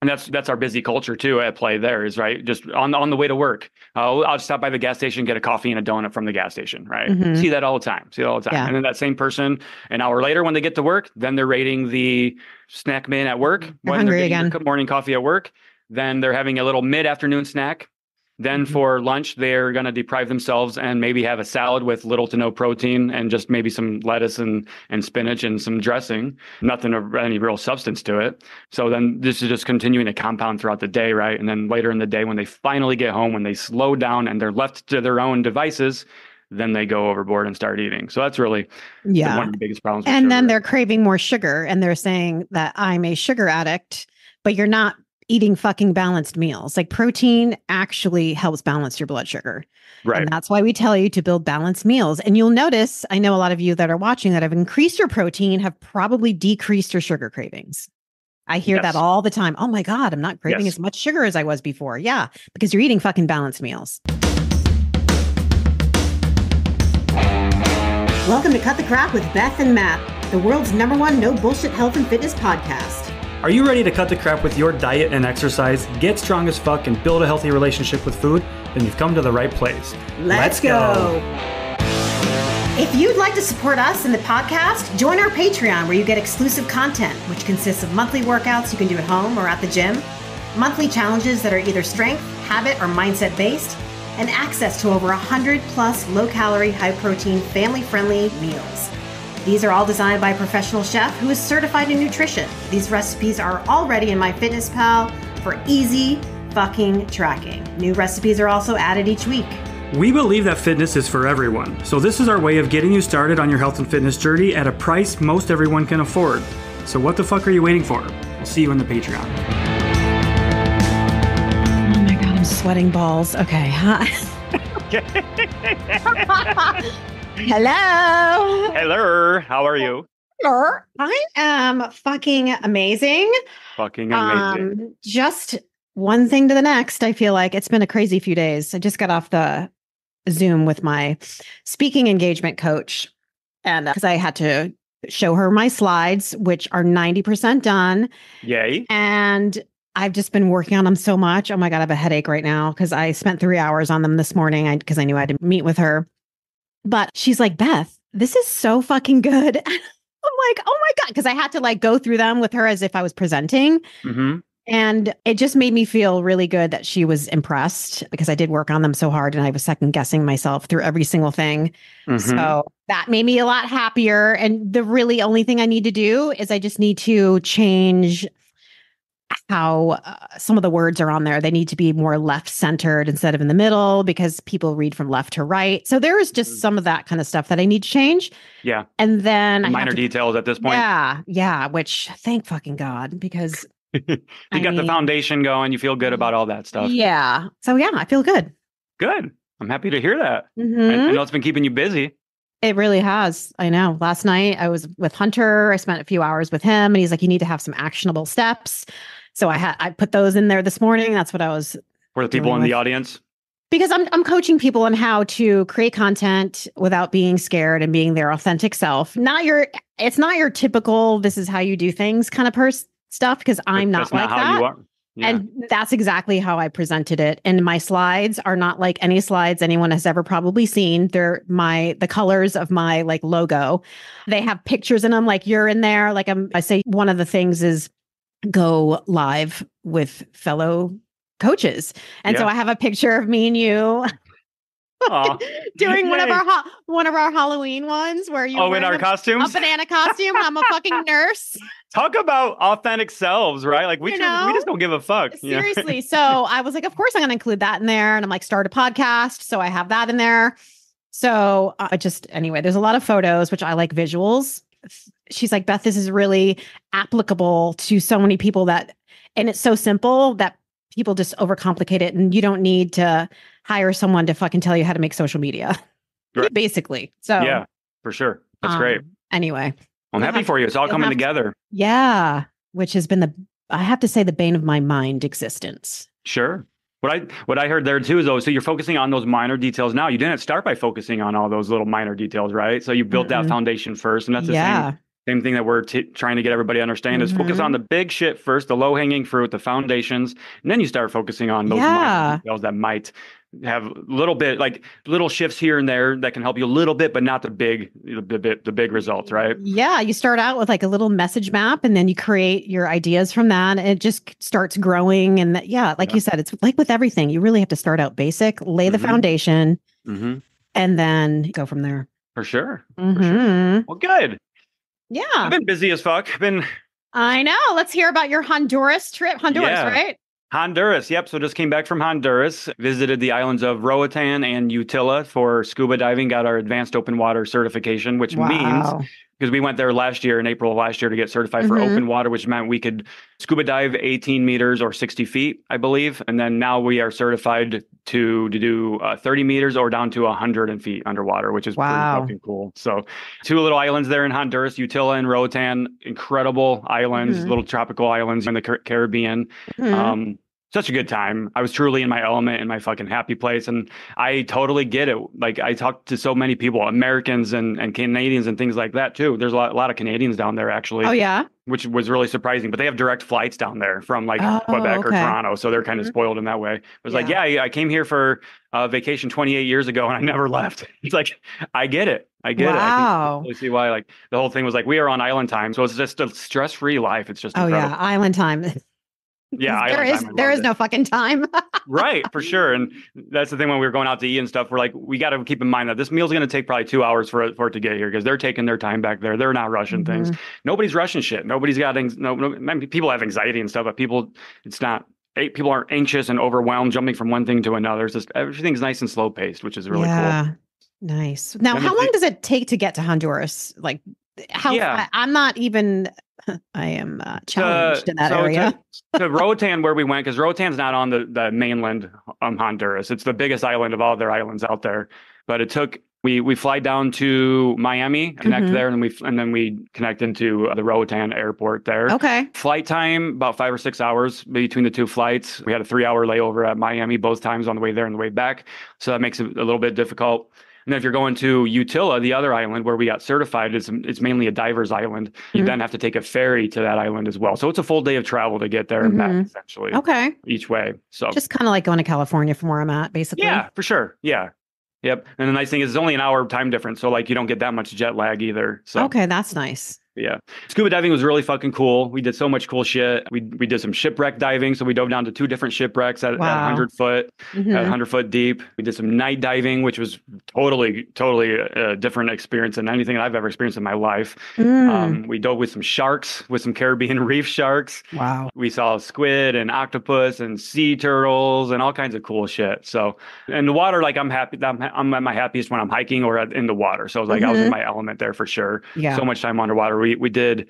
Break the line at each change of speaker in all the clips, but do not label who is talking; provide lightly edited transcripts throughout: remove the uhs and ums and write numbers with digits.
And that's our busy culture too at play there is, right? Just on the way to work. I'll stop by the gas station, get a coffee and a donut from the gas station, right?
Mhm.
See that all the time.
Yeah.
And then that same person an hour later when they get to work, then they're rating the snack bin at work.
They're
When
hungry
they're getting
again.
their morning coffee at work, then they're having a little mid-afternoon snack. Then for lunch, they're going to deprive themselves and maybe have a salad with little to no protein and just maybe some lettuce and spinach and some dressing, nothing of any real substance to it. So then this is just continuing to compound throughout the day, right? And then later in the day, when they finally get home, when they slow down and they're left to their own devices, then they go overboard and start eating. So that's really one of the biggest problems with
And
sugar.
then they're craving more sugar and they're saying that I'm a sugar addict, but you're not eating fucking balanced meals. Like protein actually helps balance your blood sugar.
Right.
And that's why we tell you to build balanced meals. And you'll notice, I know a lot of you that are watching that have increased your protein have probably decreased your sugar cravings. I hear that all the time. Oh my God, I'm not craving as much sugar as I was before. Yeah, because you're eating fucking balanced meals. Welcome to Cut the Crap with Beth and Matt, the world's #1 no bullshit health and fitness podcast.
Are you ready to cut the crap with your diet and exercise, get strong as fuck, and build a healthy relationship with food? Then you've come to the right place.
Let's go. If you'd like to support us in the podcast, join our Patreon where you get exclusive content, which consists of monthly workouts you can do at home or at the gym, monthly challenges that are either strength, habit, or mindset based, and access to over 100 plus low-calorie, high-protein, family-friendly meals. These are all designed by a professional chef who is certified in nutrition. These recipes are already in MyFitnessPal for easy fucking tracking. New recipes are also added each week.
We believe that fitness is for everyone, so this is our way of getting you started on your health and fitness journey at a price most everyone can afford. So what the fuck are you waiting for? We'll see you in the Patreon.
Oh my God, I'm sweating balls. Okay. Hello.
Hello. How are you?
Hello. I am fucking amazing.
Fucking amazing.
Just one thing to the next. I feel like it's been a crazy few days. I just got off the Zoom with my speaking engagement coach, and because I had to show her my slides, which are 90% done.
Yay.
And I've just been working on them so much. Oh my God, I have a headache right now because I spent 3 hours on them this morning because I knew I had to meet with her. But she's like, Beth, this is so fucking good. I'm like, oh my God. Because I had to like go through them with her as if I was presenting.
Mm-hmm.
And it just made me feel really good that she was impressed because I did work on them so hard and I was second guessing myself through every single thing. Mm-hmm. So that made me a lot happier. And the really only thing I need to do is I just need to change how some of the words are on there. They need to be more left centered instead of in the middle because people read from left to right. So there is just some of that kind of stuff that I need to change.
Yeah.
And then
minor details at this point.
Yeah. Which thank fucking God, because
you got the foundation going. You feel good about all that stuff.
Yeah. So yeah, I feel good.
Good. I'm happy to hear that.
Mm-hmm.
I know it's been keeping you busy.
It really has. I know. Last night I was with Hunter. I spent a few hours with him and he's like, you need to have some actionable steps. So I put those in there this morning. That's what I was
for the people in the audience.
Because I'm coaching people on how to create content without being scared and being their authentic self. It's not your typical, this is how you do things kind of stuff because I'm not like that. How you are. Yeah. And that's exactly how I presented it. And my slides are not like any slides anyone has ever probably seen. They're the colors of my like logo. They have pictures in them, like you're in there. Like I say one of the things is go live with fellow coaches. And so I have a picture of me and you doing one of our Halloween ones where you
in our costumes,
a banana costume. I'm a fucking nurse.
Talk about authentic selves, right? Like we just don't give a fuck.
Seriously. So I was like, of course I'm going to include that in there. And I'm like, start a podcast. So I have that in there. So anyway, there's a lot of photos, which I like visuals. She's like, Beth, this is really applicable to so many people and it's so simple that people just overcomplicate it. And you don't need to hire someone to fucking tell you how to make social media, right. Basically. So
yeah, for sure. That's great.
Anyway.
I'm happy for you. It's all coming together.
Yeah. Which has been I have to say the bane of my mind existence.
Sure. What I heard there too is so you're focusing on those minor details now. You didn't start by focusing on all those little minor details, right? So you built that foundation first, and that's the same Same thing that we're trying to get everybody to understand is focus on the big shit first, the low-hanging fruit, the foundations, and then you start focusing on those minor details that might have a little bit, like little shifts here and there that can help you a little bit, but not the big results, right?
Yeah, you start out with like a little message map, and then you create your ideas from that, and it just starts growing. And like you said, it's like with everything, you really have to start out basic, lay the foundation, and then go from there.
For sure. Well, good.
Yeah.
I've been busy as fuck.
I know. Let's hear about your Honduras trip. Honduras, right?
Honduras. Yep. So just came back from Honduras, visited the islands of Roatan and Utila for scuba diving, got our advanced open water certification, which means, because we went there last year in April of last year to get certified for open water, which meant we could scuba dive 18 meters or 60 feet, I believe. And then now we are certified to do 30 meters or down to 100 feet underwater, which is pretty fucking cool. So 2 little islands there in Honduras, Utila and Roatan, incredible islands, little tropical islands in the Caribbean. Such a good time. I was truly in my element, in my fucking happy place. And I totally get it. Like, I talked to so many people, Americans and Canadians and things like that too. There's a lot of Canadians down there, actually.
Oh, yeah?
Which was really surprising. But they have direct flights down there from like Quebec or Toronto. So they're kind of spoiled in that way. It was like, I came here for vacation 28 years ago and I never left. It's like, I get it. I get it. I can totally see why. Like, the whole thing was like, we are on island time. So it's just a stress-free life. It's just incredible.
Yeah, island time.
Yeah,
there is no fucking time.
Right, for sure. And that's the thing when we were going out to eat and stuff. We're like, we got to keep in mind that this meal's going to take probably 2 hours for it to get here because they're taking their time back there. They're not rushing things. Nobody's rushing shit. Nobody's got people have anxiety and stuff, but people aren't anxious and overwhelmed, jumping from one thing to another. It's just everything's nice and slow paced, which is really cool.
Nice. Now, how long does it take to get to Honduras? Like, I'm not even. I am challenged in that area.
To Roatan, where we went, because Rotan's not on the mainland Honduras. It's the biggest island of all their islands out there. But it took we fly down to Miami, connect there, and then we connect into the Roatan airport there.
Okay.
Flight time about 5 or 6 hours between the 2 flights. We had a 3-hour layover at Miami both times on the way there and the way back, so that makes it a little bit difficult. And then if you're going to Utila, the other island where we got certified, it's mainly a diver's island. You then have to take a ferry to that island as well. So it's a full day of travel to get there and back, essentially.
Okay.
Each way. So
just kind of like going to California from where I'm at, basically.
Yeah, for sure. Yeah. Yep. And the nice thing is it's only an hour time difference. So like you don't get that much jet lag either. So
okay, that's nice.
Yeah. Scuba diving was really fucking cool. We did so much cool shit. We did some shipwreck diving. So we dove down to 2 different shipwrecks at 100 foot, at 100 foot deep. We did some night diving, which was totally a different experience than anything I've ever experienced in my life. We dove with some sharks, with some Caribbean reef sharks.
Wow.
We saw squid and octopus and sea turtles and all kinds of cool shit. So, and the water, like I'm happy. I'm at my happiest when I'm hiking or in the water. So I was like, I was in my element there for sure. Yeah. So much time underwater. We did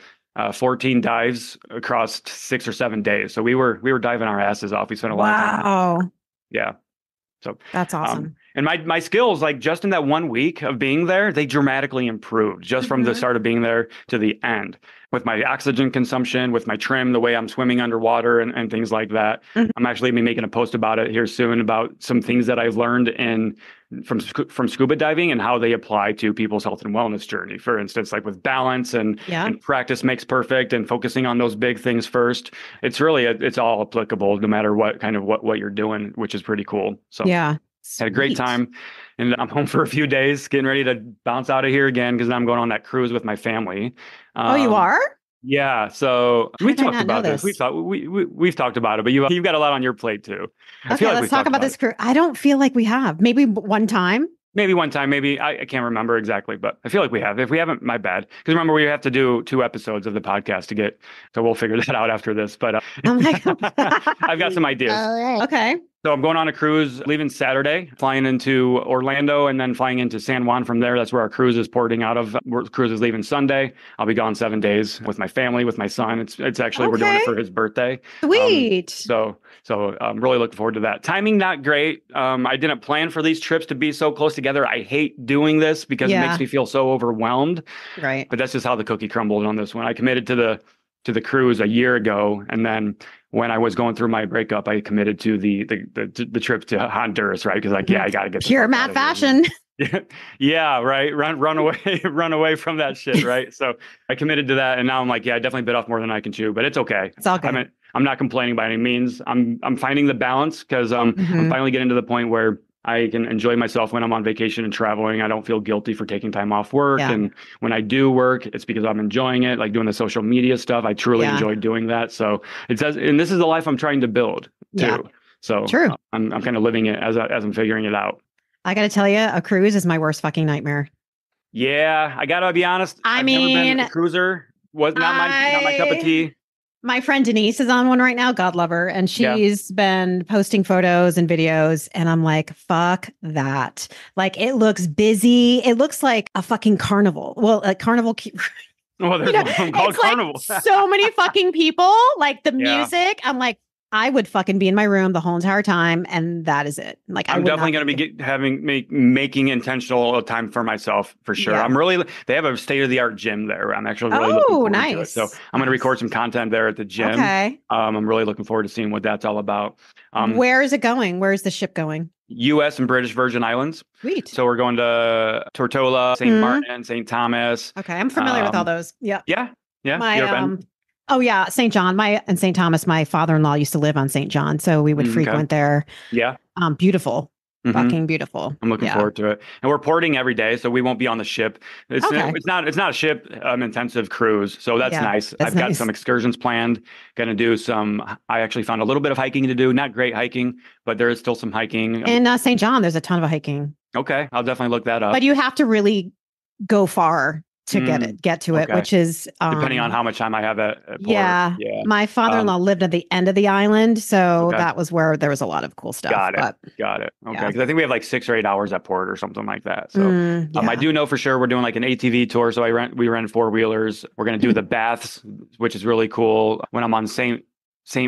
14 dives across 6 or 7 days. So we were diving our asses off. We spent a lot of time.
Wow.
Yeah. So
that's awesome.
And my skills, like just in that 1 week of being there, they dramatically improved just from the start of being there to the end with my oxygen consumption, with my trim, the way I'm swimming underwater and things like that. I'm actually be making a post about it here soon about some things that I've learned from scuba diving and how they apply to people's health and wellness journey. For instance, like with balance and practice makes perfect and focusing on those big things first. It's really, it's all applicable no matter what you're doing, which is pretty cool. So yeah. Had a great time, and I'm home for a few days, getting ready to bounce out of here again because I'm going on that cruise with my family.
Oh, you are?
Yeah. So we talked about this. We've talked about it, but you've got a lot on your plate too.
Okay, let's talk about this cruise. I don't feel like we have. Maybe one time.
Maybe one time, maybe I can't remember exactly, but I feel like we have. If we haven't, my bad. Because remember, we have to do 2 episodes of the podcast to get, so we'll figure that out after this. But
oh my God.
I've got some ideas.
Okay.
So I'm going on a cruise, leaving Saturday, flying into Orlando, and then flying into San Juan from there. That's where our cruise is porting out of. Our cruise is leaving Sunday. I'll be gone 7 days with my family, with my son. It's actually, we're doing it for his birthday.
Sweet.
So I'm really looking forward to that. Timing, not great. I didn't plan for these trips to be so close together. I hate doing this because it makes me feel so overwhelmed.
Right.
But that's just how the cookie crumbled on this one. I committed to the cruise a year ago, and then when I was going through my breakup, I committed to the trip to Honduras, right? Because I got to get
pure Matt fashion.
Yeah, right. Run away, run away from that shit, right? So I committed to that, and now I'm like, yeah, I definitely bit off more than I can chew, but it's okay.
It's all
I
good.
mean, I'm not complaining by any means. I'm finding the balance because I'm
Mhm.
finally getting to the point where I can enjoy myself when I'm on vacation and traveling. I don't feel guilty for taking time off work,
Yeah.
and when I do work, it's because I'm enjoying it, like doing the social media stuff. I truly
Yeah.
enjoy doing that. So it says, and this is the life I'm trying to build
Yeah.
too. So
True.
I'm kind of living it as I'm figuring it out.
I got to tell you, a cruise is my worst fucking nightmare.
Yeah, I gotta be honest.
I
I've never been
mean,
a cruiser. Was not my cup of tea.
My friend Denise is on one right now, God love her, and
Yeah.
she's been posting photos and videos, and I'm like, fuck that. Like, it looks busy. It looks like a fucking carnival. Well, like carnival.
Well, there's one called
It's like
Carnival.
so many fucking people. Like the
Yeah.
music, I'm like, I would fucking be in my room the whole entire time, and that is it. Like,
I'm definitely going to be making intentional time for myself for sure.
Yeah.
They have a state of the art gym there. I'm actually really looking forward to it.
Nice.
So I'm going to record some content there at the gym.
Okay.
I'm really looking forward to seeing what that's all about.
Where is it going? Where is the ship going?
U.S. and British Virgin Islands.
Sweet.
So we're going to Tortola, St. Martin, St. Thomas.
Okay, I'm familiar with all those. Yeah.
Yeah. Yeah.
My
You ever been?
oh yeah, St. John. And St. Thomas. My father-in-law used to live on St. John, so we would frequent there.
Yeah.
Beautiful.
Mhm.
Fucking beautiful.
I'm looking forward to it. And we're porting every day, so we won't be on the ship. It's not a ship intensive cruise, so that's nice. I've got some excursions planned. Going to do I actually found a little bit of hiking to do. Not great hiking, but there is still some hiking.
In St. John, there's a ton of hiking.
Okay, I'll definitely look that up.
But you have to really go far to get to it, which is
depending on how much time I have at port.
Yeah. My father-in-law lived at the end of the island, so that was where there was a lot of cool stuff.
Got it. Okay, because I think we have like 6 or 8 hours at port or something like that. So I do know for sure we're doing like an ATV tour. So we rent 4-wheelers. We're gonna do the baths, which is really cool. When I'm on St.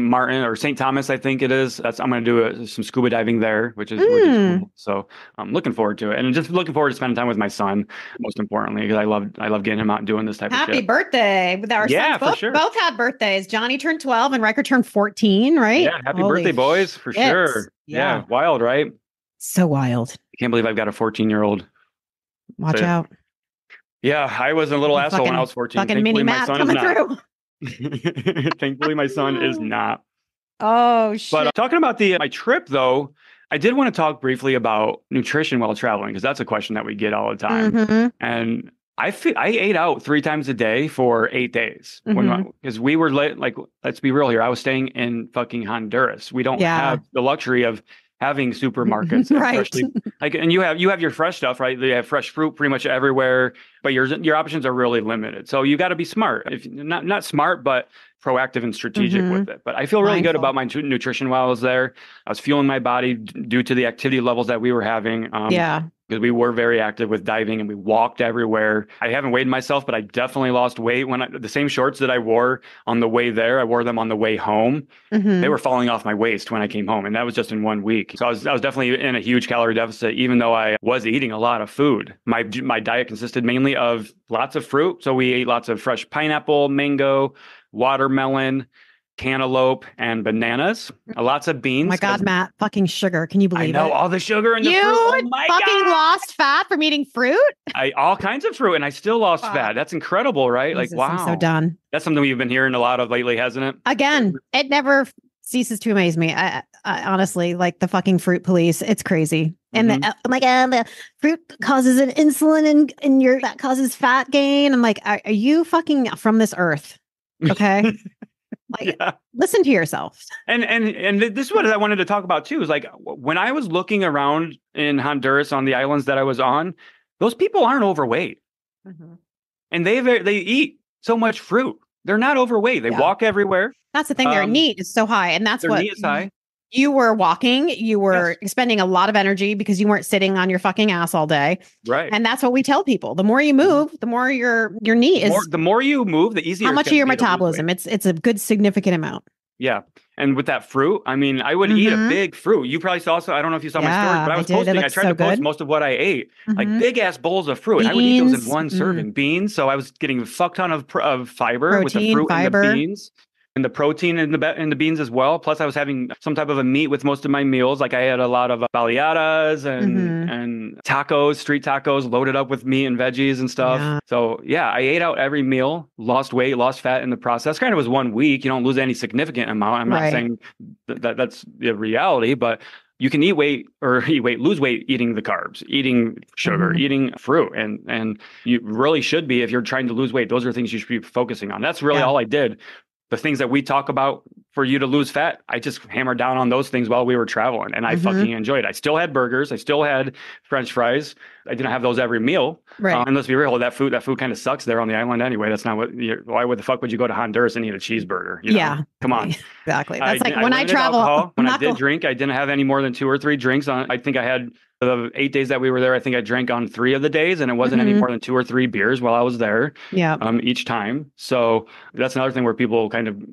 Martin or St. Thomas, I think it is. I'm going to do some scuba diving there, which is cool. So I'm looking forward to it, and just looking forward to spending time with my son. Most importantly, because I love getting him out and doing this type of shit.
Happy birthday! Our sons
for sure.
Both had birthdays. Johnny turned 12 and Riker turned 14. Right?
Yeah. Happy birthday, boys! For sure. Yeah. Wild, right?
So wild.
I can't believe I've got a 14-year-old.
Watch out.
Yeah, I was a little asshole when I was 14.
Fucking mini Matt coming through.
Thankfully, my son is not.
Oh, shit.
But talking about my trip, though, I did want to talk briefly about nutrition while traveling, because that's a question that we get all the time. And I ate out 3 times a day for 8 days because we were let's be real here. I was staying in fucking Honduras. We don't have the luxury of having supermarkets,
right?
And you have your fresh stuff, right? They have fresh fruit pretty much everywhere, but your options are really limited. So you got to be smart. If not smart, but proactive and strategic with it. But I feel really good about my nutrition while I was there. I was fueling my body due to the activity levels that we were having. Because we were very active with diving and we walked everywhere. I haven't weighed myself, but I definitely lost weight the same shorts that I wore on the way there, I wore them on the way home. They were falling off my waist when I came home, and that was just in 1 week. So I was definitely in a huge calorie deficit, even though I was eating a lot of food. My diet consisted mainly of lots of fruit. So we ate lots of fresh pineapple, mango, watermelon, cantaloupe, and bananas. Lots of beans.
Oh my God, Matt, fucking sugar. Can you believe it?
I know, all the sugar in the fruit. Oh my
fucking
God.
lost fat from eating fruit?
All kinds of fruit, and I still lost fat. That's incredible, right?
Jesus,
like, wow.
I'm so done.
That's something we've been hearing a lot of lately, hasn't it?
Again, it never ceases to amaze me. I honestly, like the fucking fruit police. It's crazy. And the fruit causes an insulin and that causes fat gain. I'm like, are you fucking from this earth? Okay. Listen to yourself. And
this is what I wanted to talk about too, is like when I was looking around in Honduras on the islands that I was on, those people aren't overweight. And they eat so much fruit. They're not overweight. They walk everywhere.
That's the thing. Their NEAT is so high. And that's
their NEAT is high.
You were walking, you were expending a lot of energy because you weren't sitting on your fucking ass all day.
Right.
And that's what we tell people. The more you move, the more your NEAT is.
The more you move, the easier.
How much of your metabolism? It's a good significant amount.
Yeah. And with that fruit, I mean, I would eat a big fruit. You probably saw, I don't know if you saw my story, but I was posting, I tried to post most of what I ate, like big ass bowls of fruit. I would eat those in one serving. Beans. So I was getting a fuck ton of fiber with the fruit and the beans. and the protein in the beans as well. Plus, I was having some type of a meat with most of my meals. Like I had a lot of baleadas and tacos, street tacos, loaded up with meat and veggies and stuff.
Yeah.
So yeah, I ate out every meal, lost weight, lost fat in the process. Kind of was 1 week. You don't lose any significant amount. I'm not saying that's the reality, but you can lose weight eating the carbs, eating sugar, eating fruit. And you really should be, if you're trying to lose weight, those are things you should be focusing on. That's really all I did. The things that we talk about for you to lose fat, I just hammered down on those things while we were traveling, and I fucking enjoyed it. I still had burgers. I still had French fries. I didn't have those every meal. Right. And let's be real, that food kind of sucks there on the island anyway. That's not why would the fuck would you go to Honduras and eat a cheeseburger? You know? Yeah. Come on.
Exactly. That's like when I travel.
When I did drink, I didn't have any more than 2 or 3 drinks. I think I had the 8 days that we were there. I think I drank on 3 of the days, and it wasn't any more than 2 or 3 beers while I was there. Yeah. Each time. So that's another thing where people kind of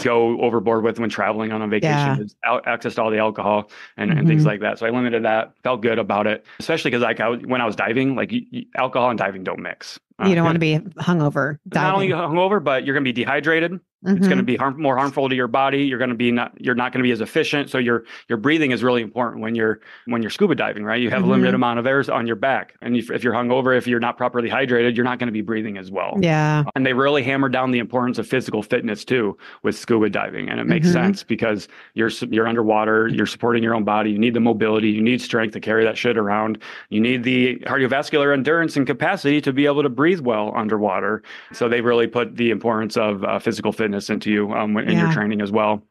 go overboard with when traveling on a vacation is access to all the alcohol and things like that. So I limited that, felt good about it, especially because when I was diving, like alcohol and diving don't mix.
You don't want to be hungover diving.
Not only hungover, but you're going to be dehydrated. It's going to be more harmful to your body. You're not going to be as efficient. So your breathing is really important when you're scuba diving, right? You have a limited amount of air on your back. And if you're hungover, if you're not properly hydrated, you're not going to be breathing as well. Yeah. And they really hammer down the importance of physical fitness too with scuba diving. And it makes sense because you're underwater, you're supporting your own body. You need the mobility, you need strength to carry that shit around. You need the cardiovascular endurance and capacity to be able to breathe well underwater. So they really put the importance of physical fitness into you in your training as well.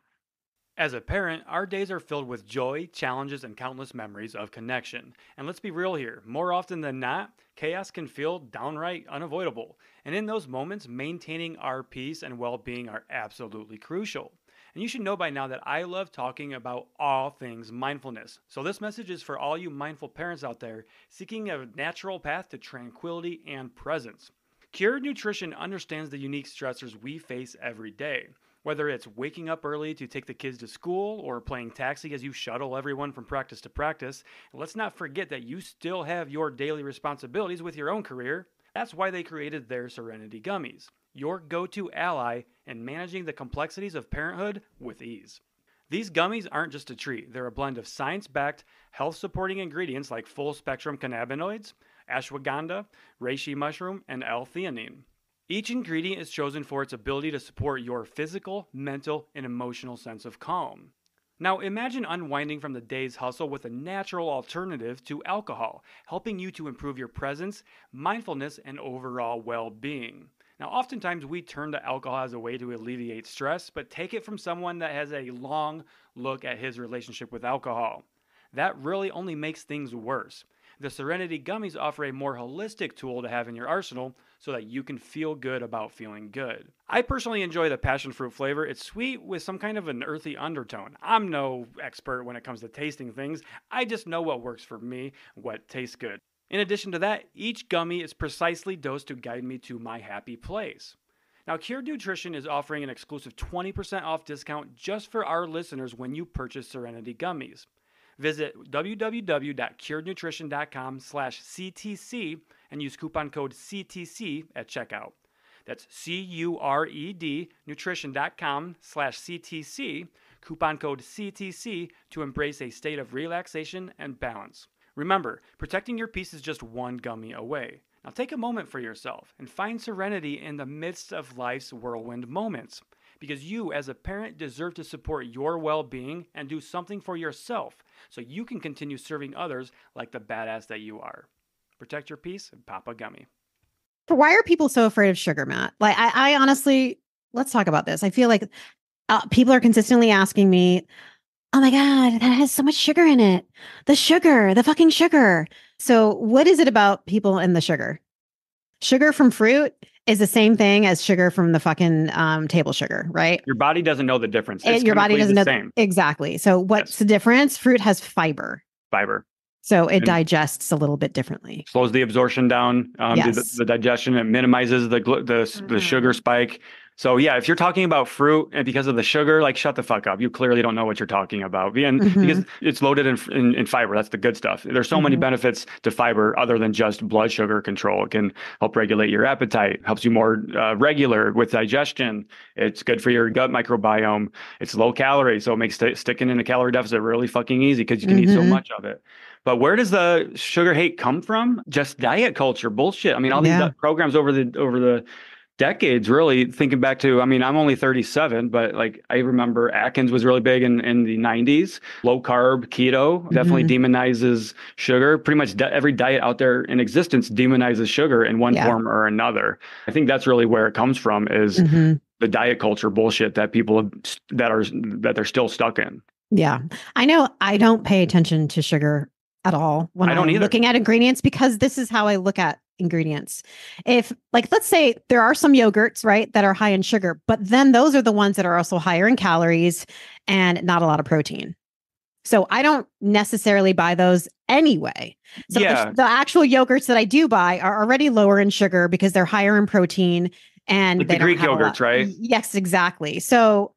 As a parent, our days are filled with joy, challenges, and countless memories of connection. And let's be real here, more often than not, chaos can feel downright unavoidable. And in those moments, maintaining our peace and well-being are absolutely crucial. And you should know by now that I love talking about all things mindfulness. So this message is for all you mindful parents out there seeking a natural path to tranquility and presence. Cured Nutrition understands the unique stressors we face every day. Whether it's waking up early to take the kids to school or playing taxi as you shuttle everyone from practice to practice, let's not forget that you still have your daily responsibilities with your own career. That's why they created their Serenity Gummies, your go-to ally in managing the complexities of parenthood with ease. These gummies aren't just a treat. They're a blend of science-backed, health-supporting ingredients like full-spectrum cannabinoids, ashwagandha, reishi mushroom, and L-theanine. Each ingredient is chosen for its ability to support your physical, mental, and emotional sense of calm. Now imagine unwinding from the day's hustle with a natural alternative to alcohol, helping you to improve your presence, mindfulness, and overall well-being. Now oftentimes we turn to alcohol as a way to alleviate stress, but take it from someone that has a long look at his relationship with alcohol. That really only makes things worse. The Serenity Gummies offer a more holistic tool to have in your arsenal so that you can feel good about feeling good. I personally enjoy the passion fruit flavor. It's sweet with some kind of an earthy undertone. I'm no expert when it comes to tasting things. I just know what works for me, what tastes good. In addition to that, each gummy is precisely dosed to guide me to my happy place. Now, Cured Nutrition is offering an exclusive 20% off discount just for our listeners when you purchase Serenity Gummies. Visit www.curednutrition.com/CTC and use coupon code CTC at checkout. That's CURED nutrition.com/CTC, coupon code CTC to embrace a state of relaxation and balance. Remember, protecting your peace is just one gummy away. Now take a moment for yourself and find serenity in the midst of life's whirlwind moments. Because you, as a parent, deserve to support your well-being and do something for yourself so you can continue serving others like the badass that you are. Protect your peace and pop a gummy.
Why are people so afraid of sugar, Matt? Like, I honestly, let's talk about this. I feel like people are consistently asking me, oh my God, that has so much sugar in it. The fucking sugar. So what is it about people and the sugar? Sugar from fruit is the same thing as sugar from the fucking table sugar, right?
Your body doesn't know the difference. It's
your body doesn't know
the same.
Exactly. So what's the difference? Fruit has fiber. So it digests a little bit differently.
Slows the absorption down, the digestion. It minimizes the sugar spike. So yeah, if you're talking about fruit and because of the sugar, like shut the fuck up. You clearly don't know what you're talking about. And because it's loaded in fiber, that's the good stuff. There's so many benefits to fiber other than just blood sugar control. It can help regulate your appetite, helps you more regular with digestion. It's good for your gut microbiome. It's low calorie, so it makes sticking in a calorie deficit really fucking easy because you can eat so much of it. But where does the sugar hate come from? Just diet culture bullshit. I mean, all these programs over the decades, really thinking back to, I mean, I'm only 37, but like I remember Atkins was really big in the 90s. Low carb, keto definitely demonizes sugar. Pretty much every diet out there in existence demonizes sugar in one form or another. I think that's really where it comes from is the diet culture bullshit that people that they're still stuck in.
Yeah. I know I don't pay attention to sugar at all when I'm looking at ingredients because this is how I look at ingredients. If like, let's say there are some yogurts, right, that are high in sugar, but then those are the ones that are also higher in calories and not a lot of protein. So I don't necessarily buy those anyway. So the actual yogurts that I do buy are already lower in sugar because they're higher in protein and
like
they
the Greek yogurts, right?
Yes, exactly. So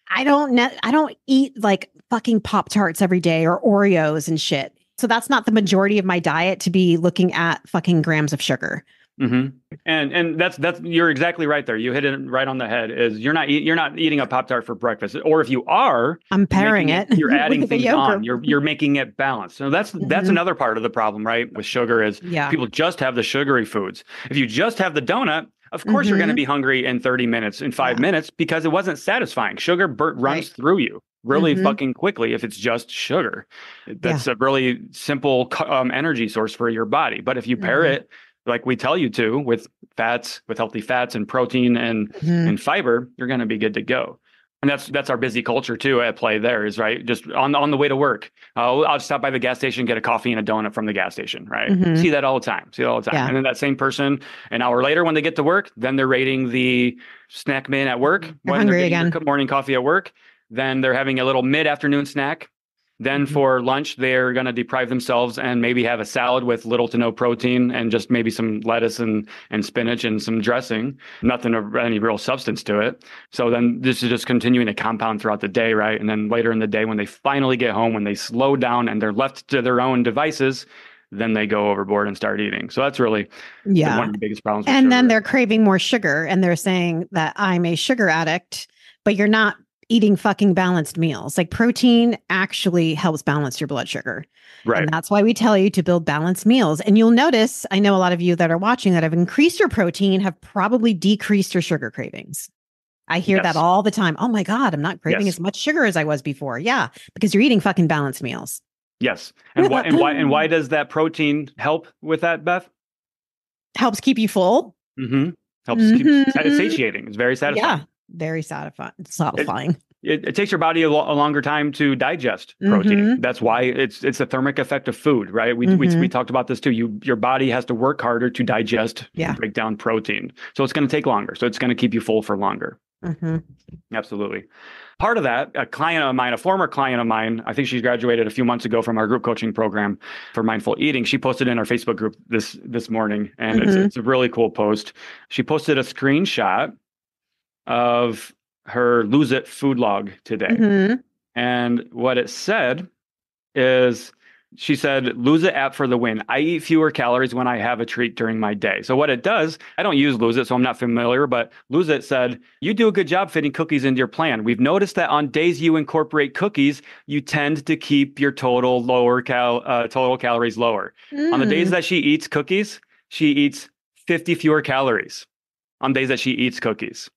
I don't eat like fucking Pop-Tarts every day or Oreos and shit. So that's not the majority of my diet to be looking at fucking grams of sugar.
And that's you're exactly right there. You hit it right on the head. Is you're not eating a Pop-Tart for breakfast, or if you are,
I'm pairing it.
You're adding things on. You're making it balanced. So that's another part of the problem, right? With sugar is people just have the sugary foods. If you just have the donut, of course you're going to be hungry in 30 minutes, in 5 minutes, because it wasn't satisfying. Sugar runs through you really fucking quickly if it's just sugar. That's a really simple energy source for your body. But if you pair it, like we tell you to, with fats, with healthy fats and protein and fiber, you're going to be good to go. And that's our busy culture too at play there is, right? Just on the way to work, I'll stop by the gas station, get a coffee and a donut from the gas station, right? See that all the time.
Yeah.
And then that same person, an hour later when they get to work, then they're raiding the snack bin at work.
They're
when
hungry
they're getting
again.
their morning coffee at work. Then they're having a little mid-afternoon snack. Then for lunch, they're going to deprive themselves and maybe have a salad with little to no protein and just maybe some lettuce and spinach and some dressing, nothing of any real substance to it. So then this is just continuing to compound throughout the day, right? And then later in the day, when they finally get home, when they slow down and they're left to their own devices, then they go overboard and start eating. So that's really one of the biggest problems.
And then they're craving more sugar and they're saying that I'm a sugar addict, but you're not eating fucking balanced meals. Like protein actually helps balance your blood sugar.
Right.
And that's why we tell you to build balanced meals. And you'll notice, I know a lot of you that are watching that have increased your protein have probably decreased your sugar cravings. I hear that all the time. Oh my God, I'm not craving as much sugar as I was before. Yeah, because you're eating fucking balanced meals.
Yes. And why does that protein help with that, Beth?
Helps keep you full.
Helps keep it's satiating. It's very satisfying.
Yeah. Very satisfying.
It takes your body a longer time to digest protein. That's why it's the thermic effect of food, right? We talked about this too. Your body has to work harder to digest, break down protein. So it's going to take longer. So it's going to keep you full for longer. Absolutely. Part of that, a former client of mine, I think she graduated a few months ago from our group coaching program for mindful eating. She posted in our Facebook group this morning, and it's a really cool post. She posted a screenshot of her Lose It food log today. And what it said is, she said, Lose It app for the win. I eat fewer calories when I have a treat during my day. So what it does, I don't use Lose It, so I'm not familiar, but Lose It said, you do a good job fitting cookies into your plan. We've noticed that on days you incorporate cookies, you tend to keep your total calories lower. On the days that she eats cookies, she eats 50 fewer calories. On days that she eats cookies.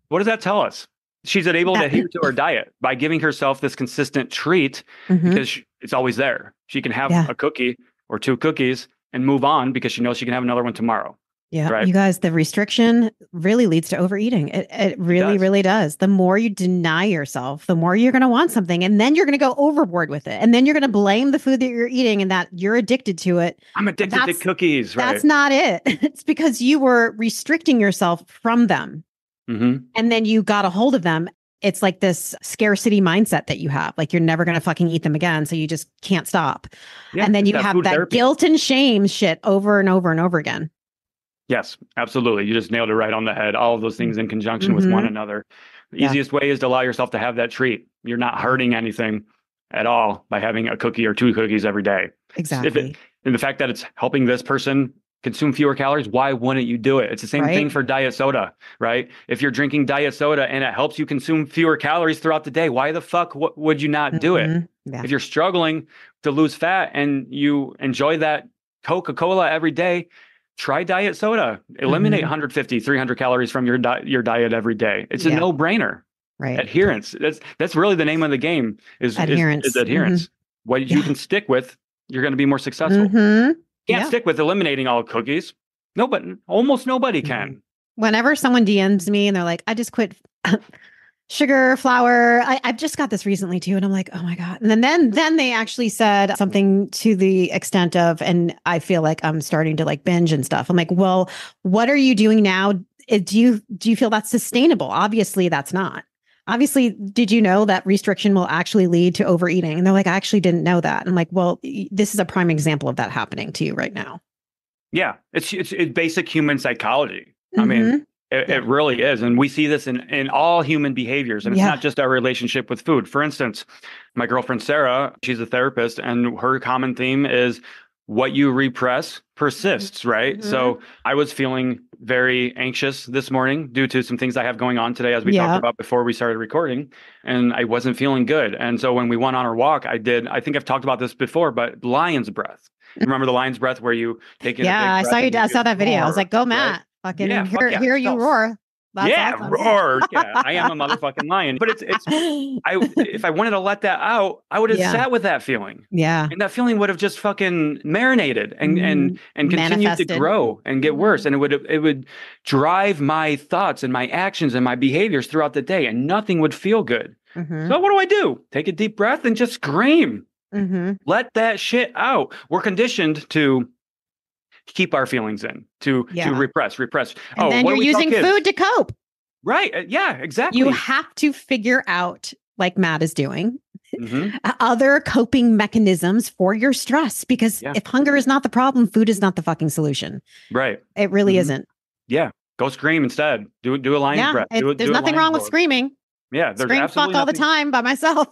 What does that tell us? She's able to adhere to her diet by giving herself this consistent treat because it's always there. She can have a cookie or 2 cookies and move on because she knows she can have another one tomorrow.
Yeah.
Right?
You guys, the restriction really leads to overeating. It really does. The more you deny yourself, the more you're going to want something. And then you're going to go overboard with it. And then you're going to blame the food that you're eating and that you're addicted to it.
I'm addicted to cookies. Right.
That's not it. It's because you were restricting yourself from them. And then you got a hold of them. It's like this scarcity mindset that you have. Like you're never going to fucking eat them again. So you just can't stop. And then you have that guilt and shame shit over and over and over again.
Yes, absolutely. You just nailed it right on the head. All of those things in conjunction with one
Mhm.
another. The
Yeah.
easiest way is to allow yourself to have that treat. You're not hurting anything at all by having a cookie or 2 cookies every day.
Exactly.
And the fact that it's helping this person consume fewer calories, why wouldn't you do it? It's the same thing
Right.
for diet soda, right? If you're drinking diet soda and it helps you consume fewer calories throughout the day, why the fuck would you not do it?
Yeah.
If you're struggling to lose fat and you enjoy that Coca-Cola every day, try diet soda. Eliminate 150, 300 calories from your diet every day. It's a
Yeah.
no-brainer.
Right.
Adherence. That's really the name of the game is
Adherence.
adherence. What you
Yeah.
can stick with, you're going to be more successful. Can't stick with eliminating all cookies. Almost nobody can.
Whenever someone DMs me and they're like, I just quit sugar, flour. I've just got this recently too. And I'm like, oh my God. And then they actually said something to the extent of, and I feel like I'm starting to like binge and stuff. I'm like, well, what are you doing now? Do you feel that's sustainable? Obviously that's not. Obviously, did you know that restriction will actually lead to overeating? And they're like, I actually didn't know that. And I'm like, well, this is a prime example of that happening to you right now.
Yeah, it's basic human psychology. I mean, it really is. And we see this in all human behaviors. And it's not just our relationship with food. For instance, my girlfriend, Sarah, she's a therapist, and her common theme is what you repress persists, right? So I was feeling very anxious this morning due to some things I have going on today, as we talked about before we started recording, and I wasn't feeling good. And so when we went on our walk, I think I've talked about this before, but lion's breath. Remember the lion's breath where you take in a big
I saw
breath
you. I saw that video. I was like, go, Matt.
right?
Fucking hear you roar. That's awesome.
Roar. Yeah, I am a motherfucking lion. But if I wanted to let that out, I would have sat with that feeling.
Yeah.
And that feeling would have just fucking marinated and continued to grow and get worse. And it would drive my thoughts and my actions and my behaviors throughout the day, and nothing would feel good. So what do? Take a deep breath and just scream. Let that shit out. We're conditioned to keep our feelings in, to repress.
And then you're using food to cope.
Right. Yeah, exactly.
You have to figure out, like Matt is doing, other coping mechanisms for your stress, because if hunger is not the problem, food is not the fucking solution.
Right.
It really isn't.
Yeah. Go scream instead. Do a lion's breath.
There's nothing wrong with screaming.
Yeah. There's
scream
absolutely
fuck all the time by myself.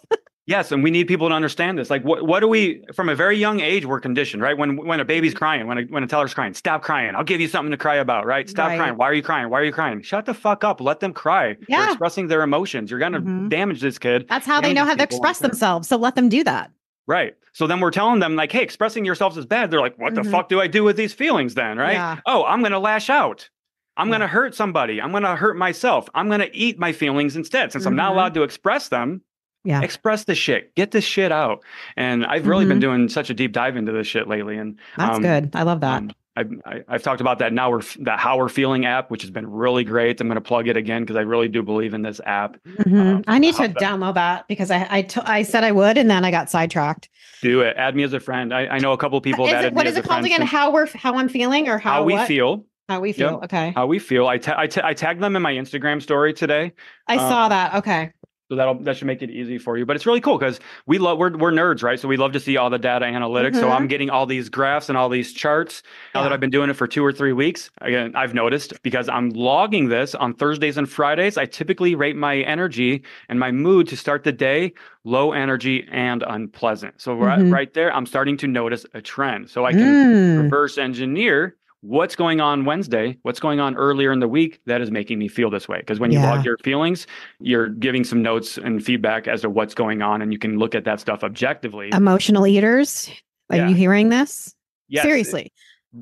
Yes, and we need people to understand this. Like, what do we, from a very young age, we're conditioned, right? When a baby's crying, when a teller's crying, stop crying. I'll give you something to cry about, right? Stop crying. Why are you crying? Why are you crying? Shut the fuck up. Let them cry.
Yeah.
They're expressing their emotions. You're going to damage this kid.
That's how they know how to express themselves. So let them do that.
Right. So then we're telling them like, hey, expressing yourselves is bad. They're like, what the fuck do I do with these feelings then, right?
Yeah.
Oh, I'm going to lash out. I'm going to hurt somebody. I'm going to hurt myself. I'm going to eat my feelings instead. Since I'm not allowed to express them, express the shit. Get this shit out. And I've really been doing such a deep dive into this shit lately. And
that's good. I love that.
I've talked about that now. That How We're Feeling app, which has been really great. I'm going to plug it again because I really do believe in this app.
I need to download that because I said I would, and then I got sidetracked.
Do it. Add me as a friend. I know a couple people.
What is it called again? How I'm feeling, or
how we feel.
How we feel.
Yep.
Okay.
How we feel. I tagged them in my Instagram story today.
I saw that. Okay.
So that should make it easy for you. But it's really cool because we're nerds, right? So we love to see all the data analytics. So I'm getting all these graphs and all these charts now that I've been doing it for 2 or 3 weeks. Again, I've noticed because I'm logging this on Thursdays and Fridays. I typically rate my energy and my mood to start the day low energy and unpleasant. So right there, I'm starting to notice a trend. So I can reverse engineer what's going on Wednesday, what's going on earlier in the week that is making me feel this way. Because when you log your feelings, you're giving some notes and feedback as to what's going on, and you can look at that stuff objectively.
Emotional eaters, are you hearing this?
Yes.
Seriously.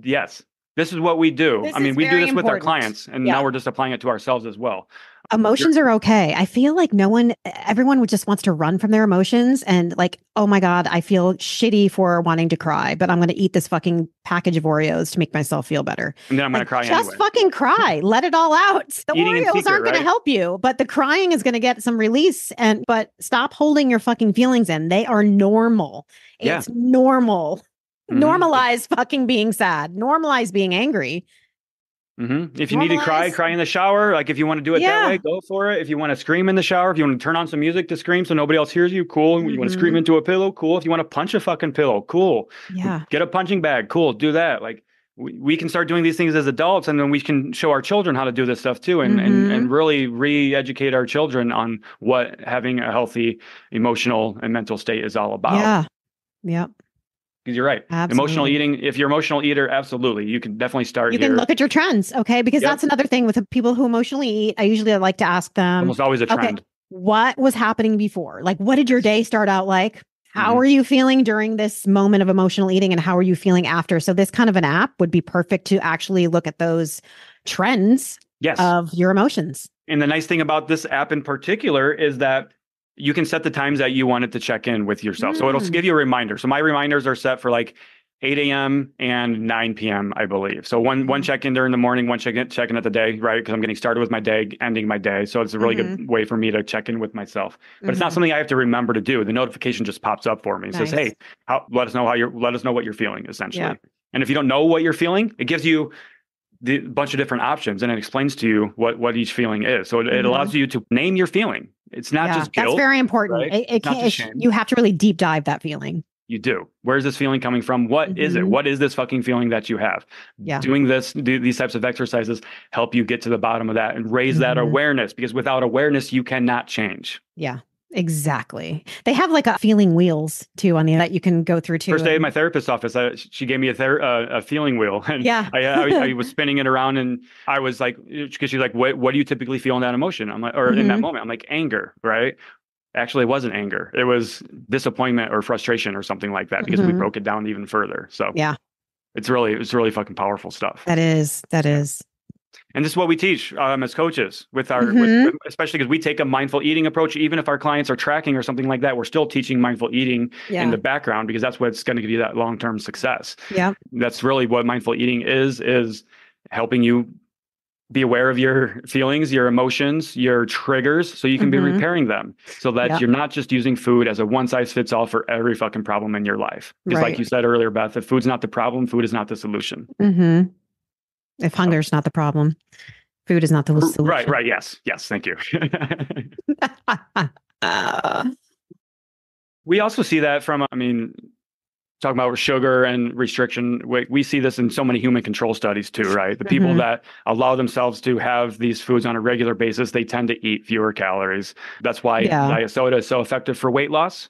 Yes. This is what we do. We do this with our clients, and now we're just applying it to ourselves as well.
Emotions are okay. I feel like everyone just wants to run from their emotions and like, oh my God, I feel shitty for wanting to cry, but I'm going to eat this fucking package of Oreos to make myself feel better.
And then I'm going to cry anyway.
Just fucking cry. Let it all out. The Oreos aren't going to help you, but the crying is going to get some release. But stop holding your fucking feelings in. They are normal. It's normal. Normalize fucking being sad. Normalize being angry.
If you need to cry in the shower. Like if you want to do it that way, go for it. If you want to scream in the shower, if you want to turn on some music to scream so nobody else hears you, cool. You want to scream into a pillow, cool. If you want to punch a fucking pillow, cool.
Yeah.
Get a punching bag, cool. Do that. Like we can start doing these things as adults, and then we can show our children how to do this stuff too, and really re-educate our children on what having a healthy emotional and mental state is all about.
Yeah. Yep.
Because you're right.
Absolutely.
Emotional eating, if you're an emotional eater, absolutely. You can definitely start
You
here.
can look at your trends, okay? Because that's another thing with the people who emotionally eat. I usually like to ask them.
Almost always a trend.
Okay, what was happening before? Like, what did your day start out like? How are you feeling during this moment of emotional eating, and how are you feeling after? So this kind of an app would be perfect to actually look at those trends of your emotions.
And the nice thing about this app in particular is that you can set the times that you want it to check in with yourself. So it'll give you a reminder. So my reminders are set for like 8 a.m. and 9 p.m., I believe. So one check-in during the morning, one check-in at the day, right? Because I'm getting started with my day, ending my day. So it's a really good way for me to check in with myself. But it's not something I have to remember to do. The notification just pops up for me. It says, hey, let us know what you're feeling, essentially. Yeah. And if you don't know what you're feeling, it gives you a bunch of different options, and it explains to you what each feeling is. So it allows you to name your feeling. It's not just guilt.
That's very important.
Right?
It can't, you have to really deep dive that feeling.
You do. Where's this feeling coming from? What is it? What is this fucking feeling that you have?
Yeah.
Doing these types of exercises help you get to the bottom of that and raise that awareness, because without awareness, you cannot change.
Yeah, exactly. They have like a feeling wheels too on the that you can go through too.
First day at my therapist's office, she gave me a feeling wheel, and I was spinning it around, and I was like, because she's like, what do you typically feel in that emotion? I'm like, or in that moment, I'm like, anger, right? Actually, it wasn't anger. It was disappointment or frustration or something like that, because we broke it down even further. So it's really fucking powerful stuff.
That is.
And this is what we teach as coaches with our, especially because we take a mindful eating approach. Even if our clients are tracking or something like that, we're still teaching mindful eating in the background, because that's what's going to give you that long-term success. Yeah. That's really what mindful eating is helping you be aware of your feelings, your emotions, your triggers, so you can be repairing them, so that you're not just using food as a one-size-fits-all for every fucking problem in your life. Because like you said earlier, Beth, if food's not the problem, food is not the solution.
If hunger is not the problem, food is not the solution.
Right. Yes. Thank you. We also see that from, talking about sugar and restriction, we see this in so many human control studies too, right? The people that allow themselves to have these foods on a regular basis, they tend to eat fewer calories. That's why diet soda is so effective for weight loss,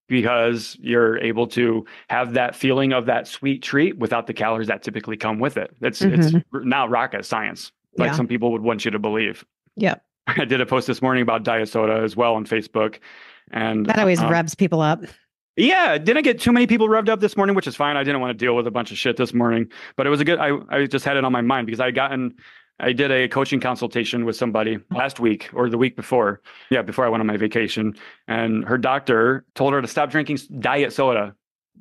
because you're able to have that feeling of that sweet treat without the calories that typically come with it. It's not rocket science, like some people would want you to believe. Yep. I did a post this morning about diet soda as well on Facebook. And
that always revs people up.
Yeah, didn't get too many people revved up this morning, which is fine. I didn't want to deal with a bunch of shit this morning, but it was I just had it on my mind, because I did a coaching consultation with somebody last week or the week before. Yeah, before I went on my vacation. And her doctor told her to stop drinking diet soda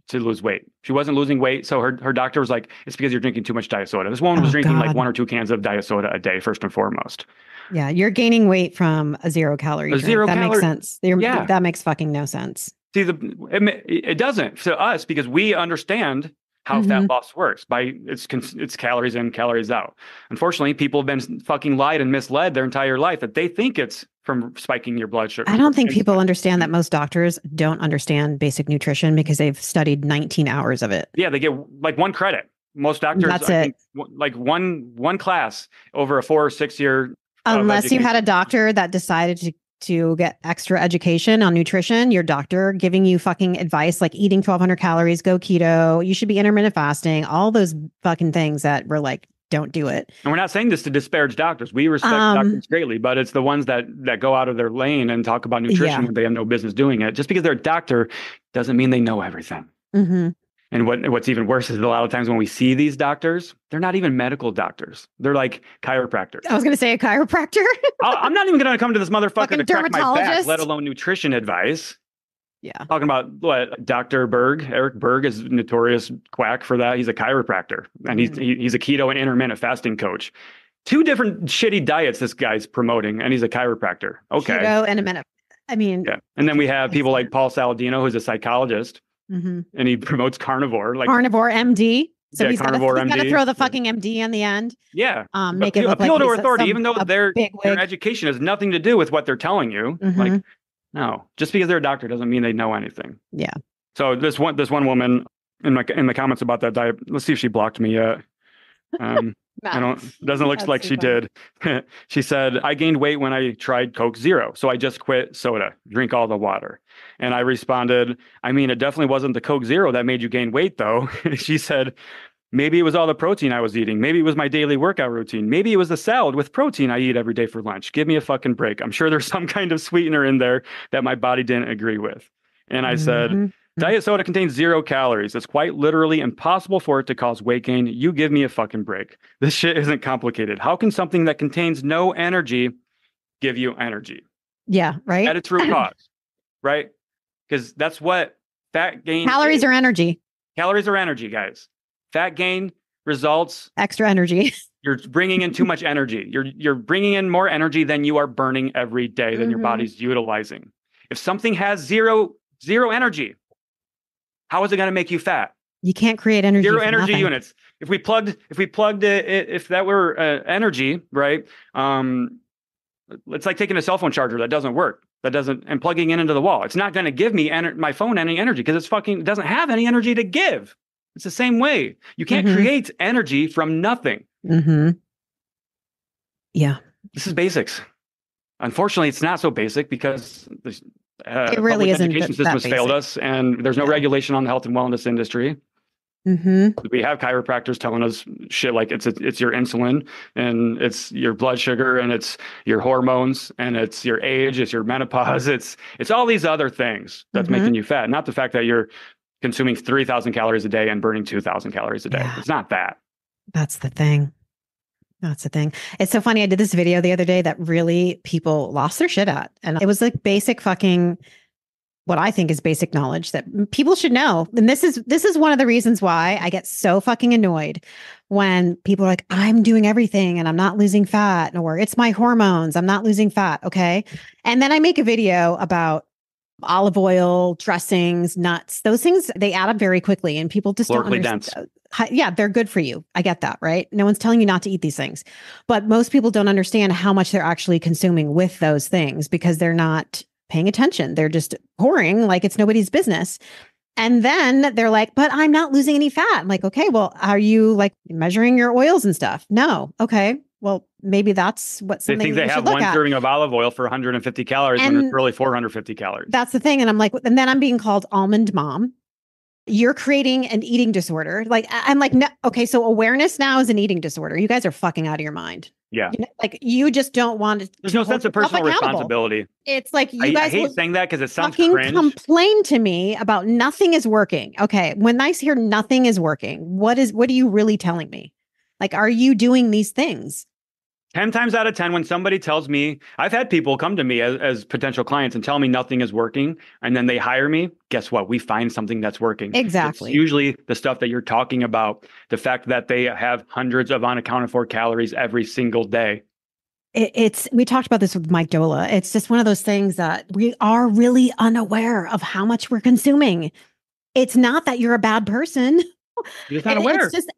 to lose weight. She wasn't losing weight. So her doctor was like, it's because you're drinking too much diet soda. This woman was drinking like 1 or 2 cans of diet soda a day, first and foremost.
Yeah, you're gaining weight from a 0-calorie drink. That makes sense. That makes fucking no sense.
See, it doesn't to us, because we understand how fat loss works by it's calories in, calories out. Unfortunately, people have been fucking lied and misled their entire life that they think it's from spiking your blood sugar.
I don't think people understand that most doctors don't understand basic nutrition, because they've studied 19 hours of it.
Yeah, they get like 1 credit. Most doctors,
that's it.
Like one class over a 4 or 6 year.
Unless you had a doctor that decided to get extra education on nutrition, your doctor giving you fucking advice like eating 1,200 calories, go keto, you should be intermittent fasting, all those fucking things that we're like, don't do it.
And we're not saying this to disparage doctors. We respect doctors greatly, but it's the ones that go out of their lane and talk about nutrition when they have no business doing it. Just because they're a doctor doesn't mean they know everything. And what's even worse is a lot of times when we see these doctors, they're not even medical doctors. They're like chiropractors.
I was going to say a chiropractor.
I'm not even going to come to this motherfucker to crack my back, let alone nutrition advice. Yeah. Talking about what Dr. Berg, Eric Berg is a notorious quack for that. He's a chiropractor, and he's a keto and intermittent fasting coach. 2 different shitty diets this guy's promoting, and he's a chiropractor. Okay.
Keto and intermittent.
Yeah. And then we have people like Paul Saladino, who's a psychologist. And he promotes carnivore, like
carnivore MD. So he's got
MD.
to throw the fucking MD in the end.
Yeah.
Make it look like
to authority, even though their education has nothing to do with what they're telling you. Like, no, just because they're a doctor doesn't mean they know anything.
Yeah.
So this one woman in the comments about that diet, let's see if she blocked me yet. Doesn't look like she did. She said, I gained weight when I tried Coke Zero. So I just quit soda, drink all the water. And I responded, I mean, it definitely wasn't the Coke Zero that made you gain weight though. She said, maybe it was all the protein I was eating. Maybe it was my daily workout routine. Maybe it was the salad with protein I eat every day for lunch. Give me a fucking break. I'm sure there's some kind of sweetener in there that my body didn't agree with. And I said, diet soda contains 0 calories. It's quite literally impossible for it to cause weight gain. You give me a fucking break. This shit isn't complicated. How can something that contains no energy give you energy?
Yeah, right.
At its root cause, right? Because that's what fat gain
Calories are energy.
Calories are energy, guys. Fat gain results
extra energy.
You're bringing in too much energy. You're bringing in more energy than you are burning every day than your body's utilizing. If something has zero energy, how is it going to make you fat?
You can't create energy.
Zero energy units. If we plugged it, if that were energy, right? It's like taking a cell phone charger that doesn't work, and plugging it into the wall. It's not going to give me my phone any energy because it doesn't have any energy to give. It's the same way. You can't create energy from nothing.
Yeah.
This is basics. Unfortunately, it's not so basic because
it really isn't.
Education system has failed us, and there's no regulation on the health and wellness industry. We have chiropractors telling us shit like it's your insulin, and it's your blood sugar, and it's your hormones, and it's your age, it's your menopause, it's all these other things that's making you fat, not the fact that you're consuming 3,000 calories a day and burning 2,000 calories a day. Yeah. It's not that.
That's the thing. It's so funny. I did this video the other day that really people lost their shit at. And it was like basic fucking, what I think is basic knowledge that people should know. And this is one of the reasons why I get so fucking annoyed when people are like, I'm doing everything and I'm not losing fat, or it's my hormones, I'm not losing fat. Okay. And then I make a video about olive oil, dressings, nuts, those things, they add up very quickly and people just don't understand. Yeah, they're good for you. I get that, right? No one's telling you not to eat these things, but most people don't understand how much they're actually consuming with those things because they're not paying attention. They're just pouring like it's nobody's business. And then they're like, but I'm not losing any fat. I'm like, okay, well, are you like measuring your oils and stuff? No. Okay. Well, maybe that's what something
they think they have one serving of olive oil for 150 calories when it's really 450 calories.
That's the thing. And I'm like, and then I'm being called almond mom. You're creating an eating disorder. Like, I'm like, no, okay, so awareness now is an eating disorder. You guys are fucking out of your mind.
Yeah.
Like, you just don't want to.
There's no sense of personal responsibility.
It's like, you guys
I hate saying that because it sounds
fucking
cringe.
Complain to me about nothing is working. Okay. When I hear nothing is working, what are you really telling me? Like, are you doing these things?
10 times out of 10, when somebody tells me, I've had people come to me as potential clients and tell me nothing is working, and then they hire me. Guess what? We find something that's working.
Exactly.
It's usually the stuff that you're talking about, the fact that they have hundreds of unaccounted for calories every single day.
We talked about this with Mike Dola. It's just one of those things that we are really unaware of how much we're consuming. It's not that you're a bad person.
You're not aware.
It's just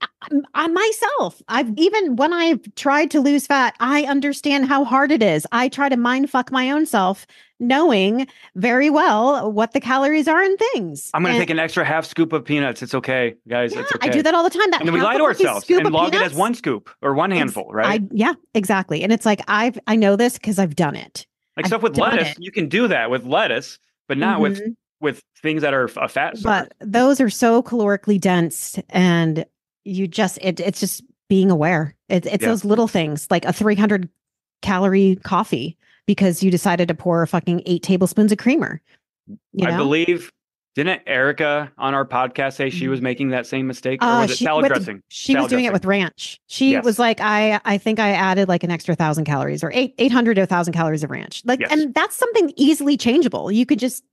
on myself. When I've tried to lose fat, I understand how hard it is. I try to mind fuck my own self, knowing very well what the calories are in things.
I'm going to take an extra half scoop of peanuts. It's okay, guys.
Yeah,
it's okay.
I do that all the time.
And then we lie to ourselves and log it as one scoop or one handful, right?
Yeah, exactly. And it's like, I know this because I've done it.
Like stuff with lettuce, you can do that with lettuce, but not with things that are a fat source.
But those are so calorically dense, and you just it's just being aware. It's those little things, like a 300 calorie coffee because you decided to pour fucking 8 tablespoons of creamer.
I believe, didn't Erica on our podcast say she was making that same mistake? Or was it salad dressing?
She was doing it with ranch. She was like, I think I added like an extra 1,000 calories or 800 to 1,000 calories of ranch. Like, and that's something easily changeable. You could just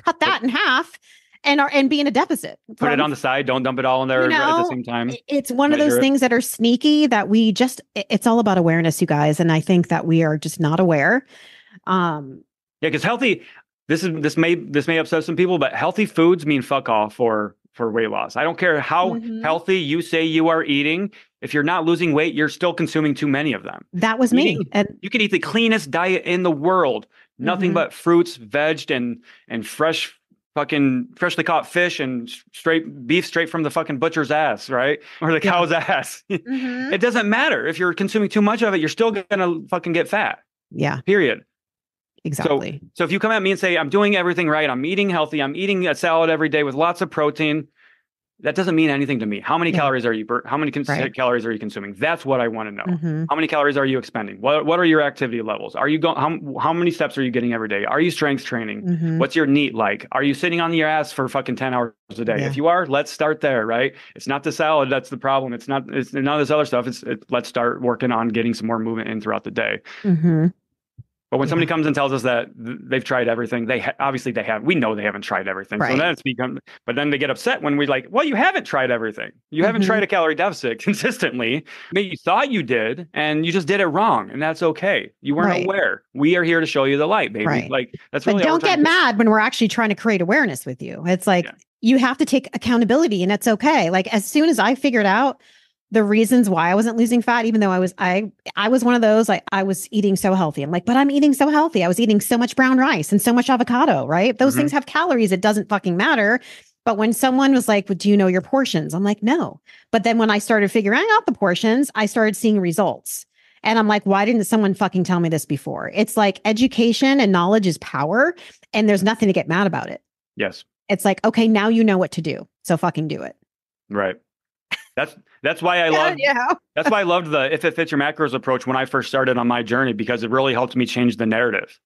cut that in half and be in a deficit.
Put it on the side. Don't dump it all in there at the same time.
It's one of those things that are sneaky that it's all about awareness, you guys. And I think that we are just not aware.
Because healthy, this may upset some people, but healthy foods mean fuck all for weight loss. I don't care how healthy you say you are eating. If you're not losing weight, you're still consuming too many of them.
That was me.
And you can eat the cleanest diet in the world. Nothing but fruits, veg, and fresh fucking freshly caught fish and straight beef straight from the fucking butcher's ass, right? Or the cow's ass. It doesn't matter. If you're consuming too much of it, you're still going to fucking get fat.
Yeah.
Period.
Exactly.
So if you come at me and say, I'm doing everything right, I'm eating healthy, I'm eating a salad every day with lots of protein, that doesn't mean anything to me. How many calories are you calories are you consuming? That's what I want to know. How many calories are you expending? What are your activity levels? Are you going how many steps are you getting every day? Are you strength training? What's your NEAT like? Are you sitting on your ass for fucking 10 hours a day? If you are, let's start there, right? It's not the salad that's the problem. It's none of this other stuff. Let's start working on getting some more movement in throughout the day. But when somebody comes and tells us that they've tried everything, obviously they have. We know they haven't tried everything. Right. So then it's become. But then they get upset when we like, well, you haven't tried everything. You haven't tried a calorie deficit consistently. Maybe you thought you did, and you just did it wrong, and that's okay. You weren't aware. We are here to show you the light, baby.
Right.
Like that's really.
But don't get mad when we're actually trying to create awareness with you. It's like you have to take accountability, and it's okay. Like as soon as I figured out the reasons why I wasn't losing fat, even though I was one of those, like I was eating so healthy. I'm like, but I'm eating so healthy. I was eating so much brown rice and so much avocado, right? Those things have calories. It doesn't fucking matter. But when someone was like, well, do you know your portions? I'm like, no. But then when I started figuring out the portions, I started seeing results. And I'm like, why didn't someone fucking tell me this before? It's like education and knowledge is power, and there's nothing to get mad about it.
Yes.
It's like, okay, now you know what to do. So fucking do it.
Right. That's why I love. That's why I loved the if it fits your macros approach when I first started on my journey, because it really helped me change the narrative.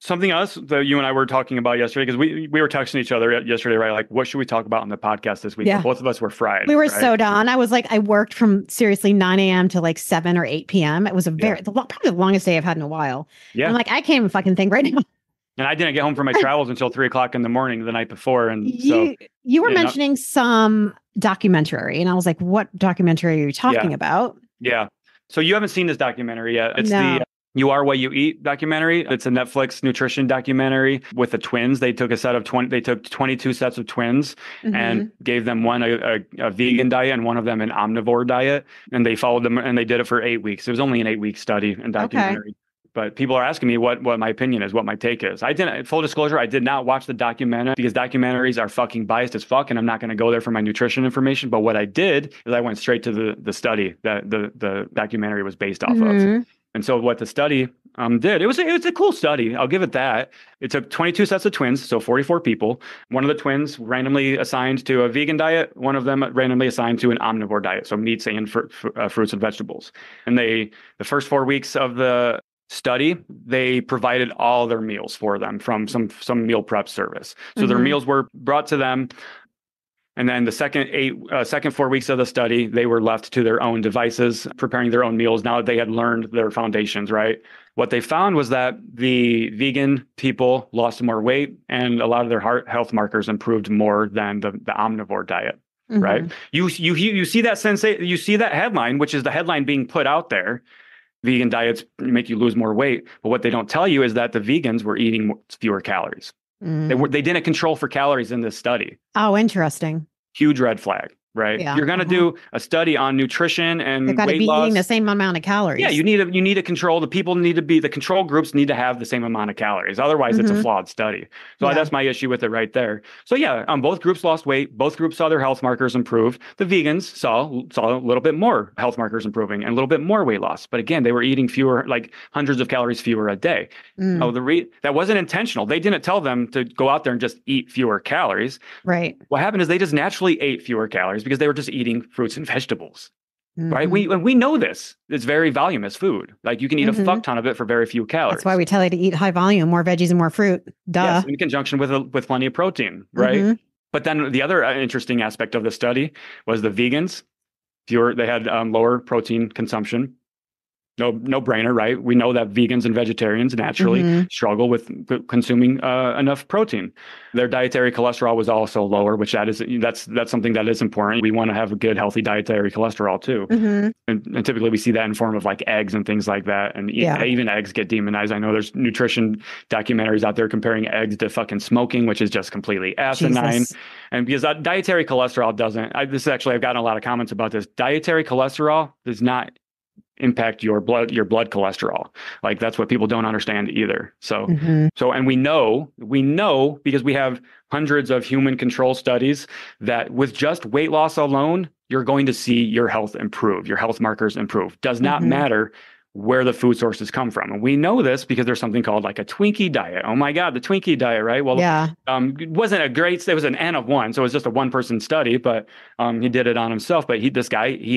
Something else that you and I were talking about yesterday, because we were texting each other yesterday, right? Like, what should we talk about on the podcast this week?
Yeah.
Both of us were fried.
We were so done. I was like, I worked from seriously 9 a.m. to like 7 or 8 p.m. It was probably the longest day I've had in a while. Yeah. And I'm like, I can't even fucking think right now.
And I didn't get home from my travels until 3:00 in the morning the night before. And
you were mentioning some documentary, and I was like, what documentary are you talking about?
Yeah. So you haven't seen this documentary yet. It's the You Are What You Eat documentary. It's a Netflix nutrition documentary with the twins. They took 22 sets of twins and gave them one a vegan diet and one of them an omnivore diet. And they followed them, and they did it for 8 weeks. It was only an 8-week study and documentary. Okay. But people are asking me what my opinion is, what my take is. Full disclosure, I did not watch the documentary because documentaries are fucking biased as fuck, and I'm not going to go there for my nutrition information. But what I did is I went straight to the study that the documentary was based off of. And so what the study did, it was a cool study. I'll give it that. It took 22 sets of twins, so 44 people. One of the twins randomly assigned to a vegan diet. One of them randomly assigned to an omnivore diet, so meats and fruits and vegetables. And the first 4 weeks of the study, they provided all their meals for them from some meal prep service. So their meals were brought to them. And then the second 4 weeks of the study, they were left to their own devices, preparing their own meals now that they had learned their foundations, right? What they found was that the vegan people lost more weight, and a lot of their heart health markers improved more than the omnivore diet, right? You see that you see that headline, which is the headline being put out there. Vegan diets make you lose more weight. But what they don't tell you is that the vegans were eating fewer calories. They didn't control for calories in this study.
Oh, interesting.
Huge red flag. Right.
Yeah.
You're going to do a study on nutrition and
They've got to be eating the same amount of calories.
Yeah. You need to control. The control groups need to have the same amount of calories. Otherwise, it's a flawed study. So that's my issue with it right there. So both groups lost weight. Both groups saw their health markers improve. The vegans saw a little bit more health markers improving and a little bit more weight loss. But again, they were eating fewer, like hundreds of calories fewer a day. That wasn't intentional. They didn't tell them to go out there and just eat fewer calories.
Right.
What happened is they just naturally ate fewer calories because they were just eating fruits and vegetables, right? We know this. It's very voluminous food. Like you can eat a fuck ton of it for very few calories.
That's why we tell you to eat high volume, more veggies and more fruit. Duh.
Yes, in conjunction with plenty of protein, right? But then the other interesting aspect of the study was the vegans. They had lower protein consumption. No brainer, right? We know that vegans and vegetarians naturally struggle with consuming enough protein. Their dietary cholesterol was also lower, which that's something that is important. We want to have a good, healthy dietary cholesterol too. And typically we see that in form of like eggs and things like that. And even eggs get demonized. I know there's nutrition documentaries out there comparing eggs to fucking smoking, which is just completely asinine. Jesus. And because dietary cholesterol I've gotten a lot of comments about this. Dietary cholesterol does not impact your blood cholesterol. Like that's what people don't understand either. So, and we know because we have hundreds of human control studies that with just weight loss alone, you're going to see your health improve, your health markers improve. Does not matter where the food sources come from. And we know this because there's something called like a Twinkie diet. Oh my God, the Twinkie diet, right? Well, it wasn't it was an N of one. So it was just a one-person study, but he did it on himself. But he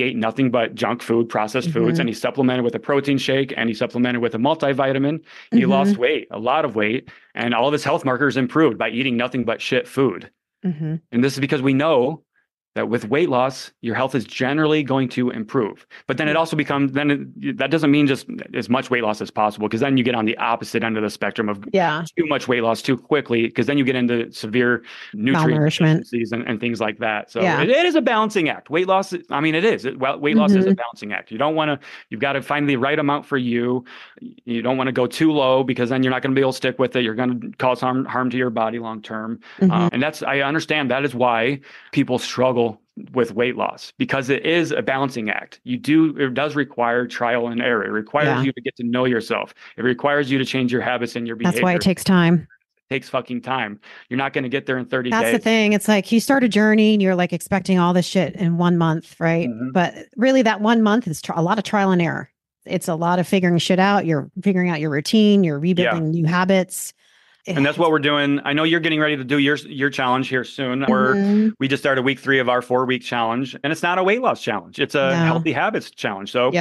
ate nothing but junk food, processed foods, and he supplemented with a protein shake and he supplemented with a multivitamin. He lost weight, a lot of weight, and all of his health markers improved by eating nothing but shit food. And this is because we know that with weight loss, your health is generally going to improve. But then it also becomes, that doesn't mean just as much weight loss as possible, because then you get on the opposite end of the spectrum of too much weight loss too quickly, because then you get into severe nutrient deficiencies and things like that. So it is a balancing act. Weight loss, I mean, it is. Weight loss is a balancing act. You've got to find the right amount for you. You don't want to go too low, because then you're not going to be able to stick with it. You're going to cause harm to your body long term. And I understand that is why people struggle with weight loss, because it is a balancing act. It does require trial and error. It requires you to get to know yourself. It requires you to change your habits and your behavior.
That's why it takes time.
It takes fucking time. You're not going to get there in 30 days.
That's the thing. It's like you start a journey and you're like expecting all this shit in 1 month, right? But really that 1 month is a lot of trial and error. It's a lot of figuring shit out. You're figuring out your routine. You're rebuilding new habits.
And that's what we're doing. I know you're getting ready to do your challenge here soon. We just started week 3 of our 4-week challenge, and it's not a weight loss challenge. It's a healthy habits challenge. So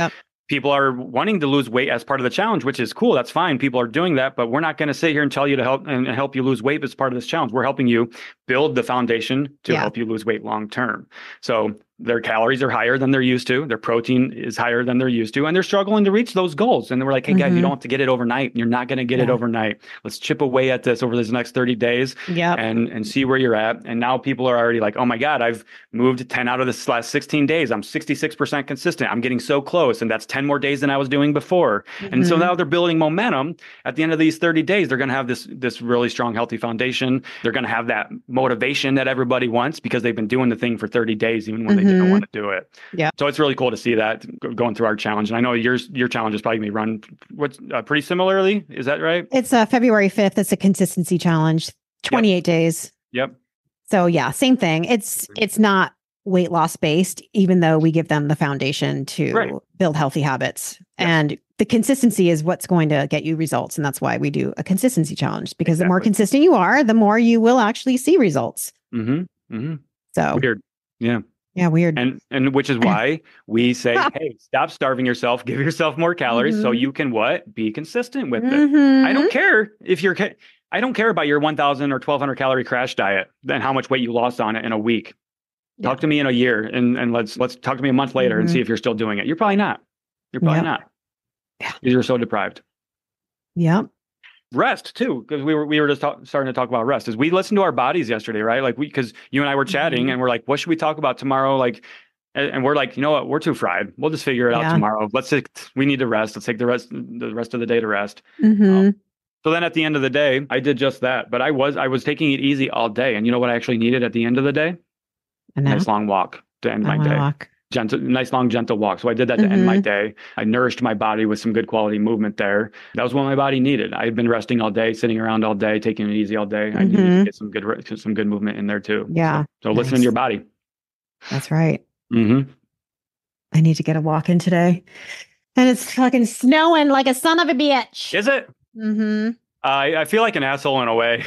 people are wanting to lose weight as part of the challenge, which is cool. That's fine. People are doing that, but we're not going to sit here and tell you to help you lose weight as part of this challenge. We're helping you build the foundation to help you lose weight long term. So their calories are higher than they're used to. Their protein is higher than they're used to, and they're struggling to reach those goals. And we're like, hey guys, you don't have to get it overnight. You're not going to get it overnight. Let's chip away at this over this next 30 days and see where you're at. And now people are already like, oh my God, I've moved 10 out of this last 16 days. I'm 66% consistent. I'm getting so close. And that's 10 more days than I was doing before. And so now they're building momentum. At the end of these 30 days, they're going to have this really strong, healthy foundation. They're going to have that motivation that everybody wants, because they've been doing the thing for 30 days, even when they didn't want to do it. So it's really cool to see that going through our challenge. And I know your challenge is probably going to be run pretty similarly. Is that right?
It's February 5th. It's a consistency challenge, 28 days. So same thing. It's not weight loss based, even though we give them the foundation to build healthy habits. And the consistency is what's going to get you results. And that's why we do a consistency challenge, because the more consistent you are, the more you will actually see results. So
weird.
Yeah, weird.
And which is why we say, hey, stop starving yourself, give yourself more calories so you can be consistent with it. I don't care I don't care about your 1,000 or 1,200 calorie crash diet and how much weight you lost on it in a week. Talk to me in a year and let's talk to me a month later and see if you're still doing it. You're probably not. Not. Yeah. Because you're so deprived. Rest too, because we were just starting to talk about rest. As we listened to our bodies yesterday, right? Like because you and I were chatting and we're like, what should we talk about tomorrow? Like, and we're like, you know what? We're too fried. We'll just figure it out tomorrow. We need to rest. Let's take the rest of the day to rest. So then at the end of the day, I did just that. But I was taking it easy all day. And you know what I actually needed at the end of the day? A nice long walk to end my day. Nice long gentle walk. So I did that to end my day. I nourished my body with some good quality movement there. That was what my body needed. I had been resting all day, sitting around all day, taking it easy all day. I needed to get some good movement in there too. So listen to your body. That's right. I need to get a walk in today. And it's fucking snowing like a son of a bitch. Is it? I feel like an asshole in a way.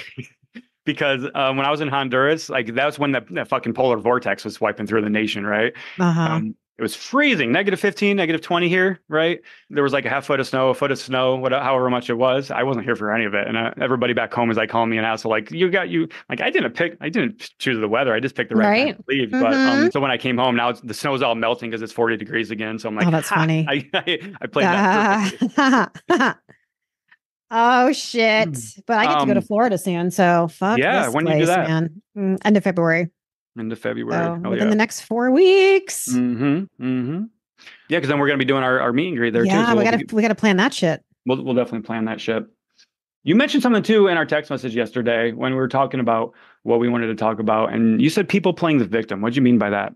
Because when I was in Honduras, like that's when that fucking polar vortex was swiping through the nation, right? It was freezing, -15, -20 here, right? There was like a foot of snow, however much it was. I wasn't here for any of it. And everybody back home is like calling me an asshole. Like I didn't choose the weather. I just picked the right time to leave. But so when I came home, now the snow's all melting because it's 40 degrees again. So I'm like, oh, that's funny. I played that. Oh shit! But I get to go to Florida soon, so fuck. Yeah, when you do that, man. End of February. End of February. So within the next 4 weeks. Yeah, because then we're gonna be doing our meet and greet there too. Yeah, so we gotta plan that shit. We'll definitely plan that shit. You mentioned something too in our text message yesterday when we were talking about what we wanted to talk about, and you said people playing the victim. What'd you mean by that?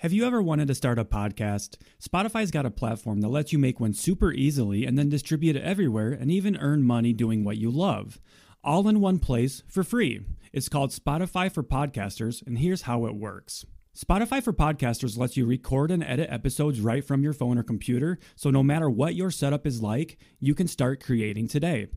Have you ever wanted to start a podcast? Spotify's got a platform that lets you make one super easily and then distribute it everywhere and even earn money doing what you love. All in one place for free. It's called Spotify for Podcasters, and here's how it works. Spotify for Podcasters lets you record and edit episodes right from your phone or computer, so no matter what your setup is like, you can start creating today.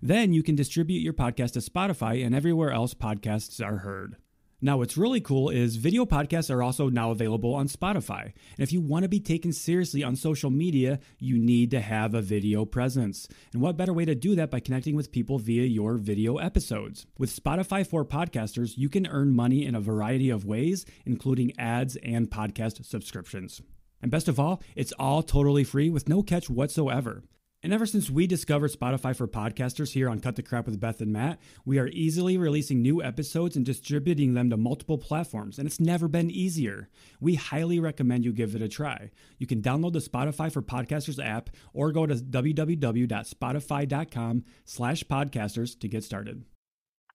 Then you can distribute your podcast to Spotify and everywhere else podcasts are heard. Now, what's really cool is video podcasts are also now available on Spotify. And if you want to be taken seriously on social media, you need to have a video presence. And what better way to do that by connecting with people via your video episodes? With Spotify for Podcasters, you can earn money in a variety of ways, including ads and podcast subscriptions. And best of all, it's all totally free with no catch whatsoever. And ever since we discovered Spotify for Podcasters here on Cut the Crap with Beth and Matt, we are easily releasing new episodes and distributing them to multiple platforms, and it's never been easier. We highly recommend you give it a try. You can download the Spotify for Podcasters app or go to www.spotify.com/podcasters to get started.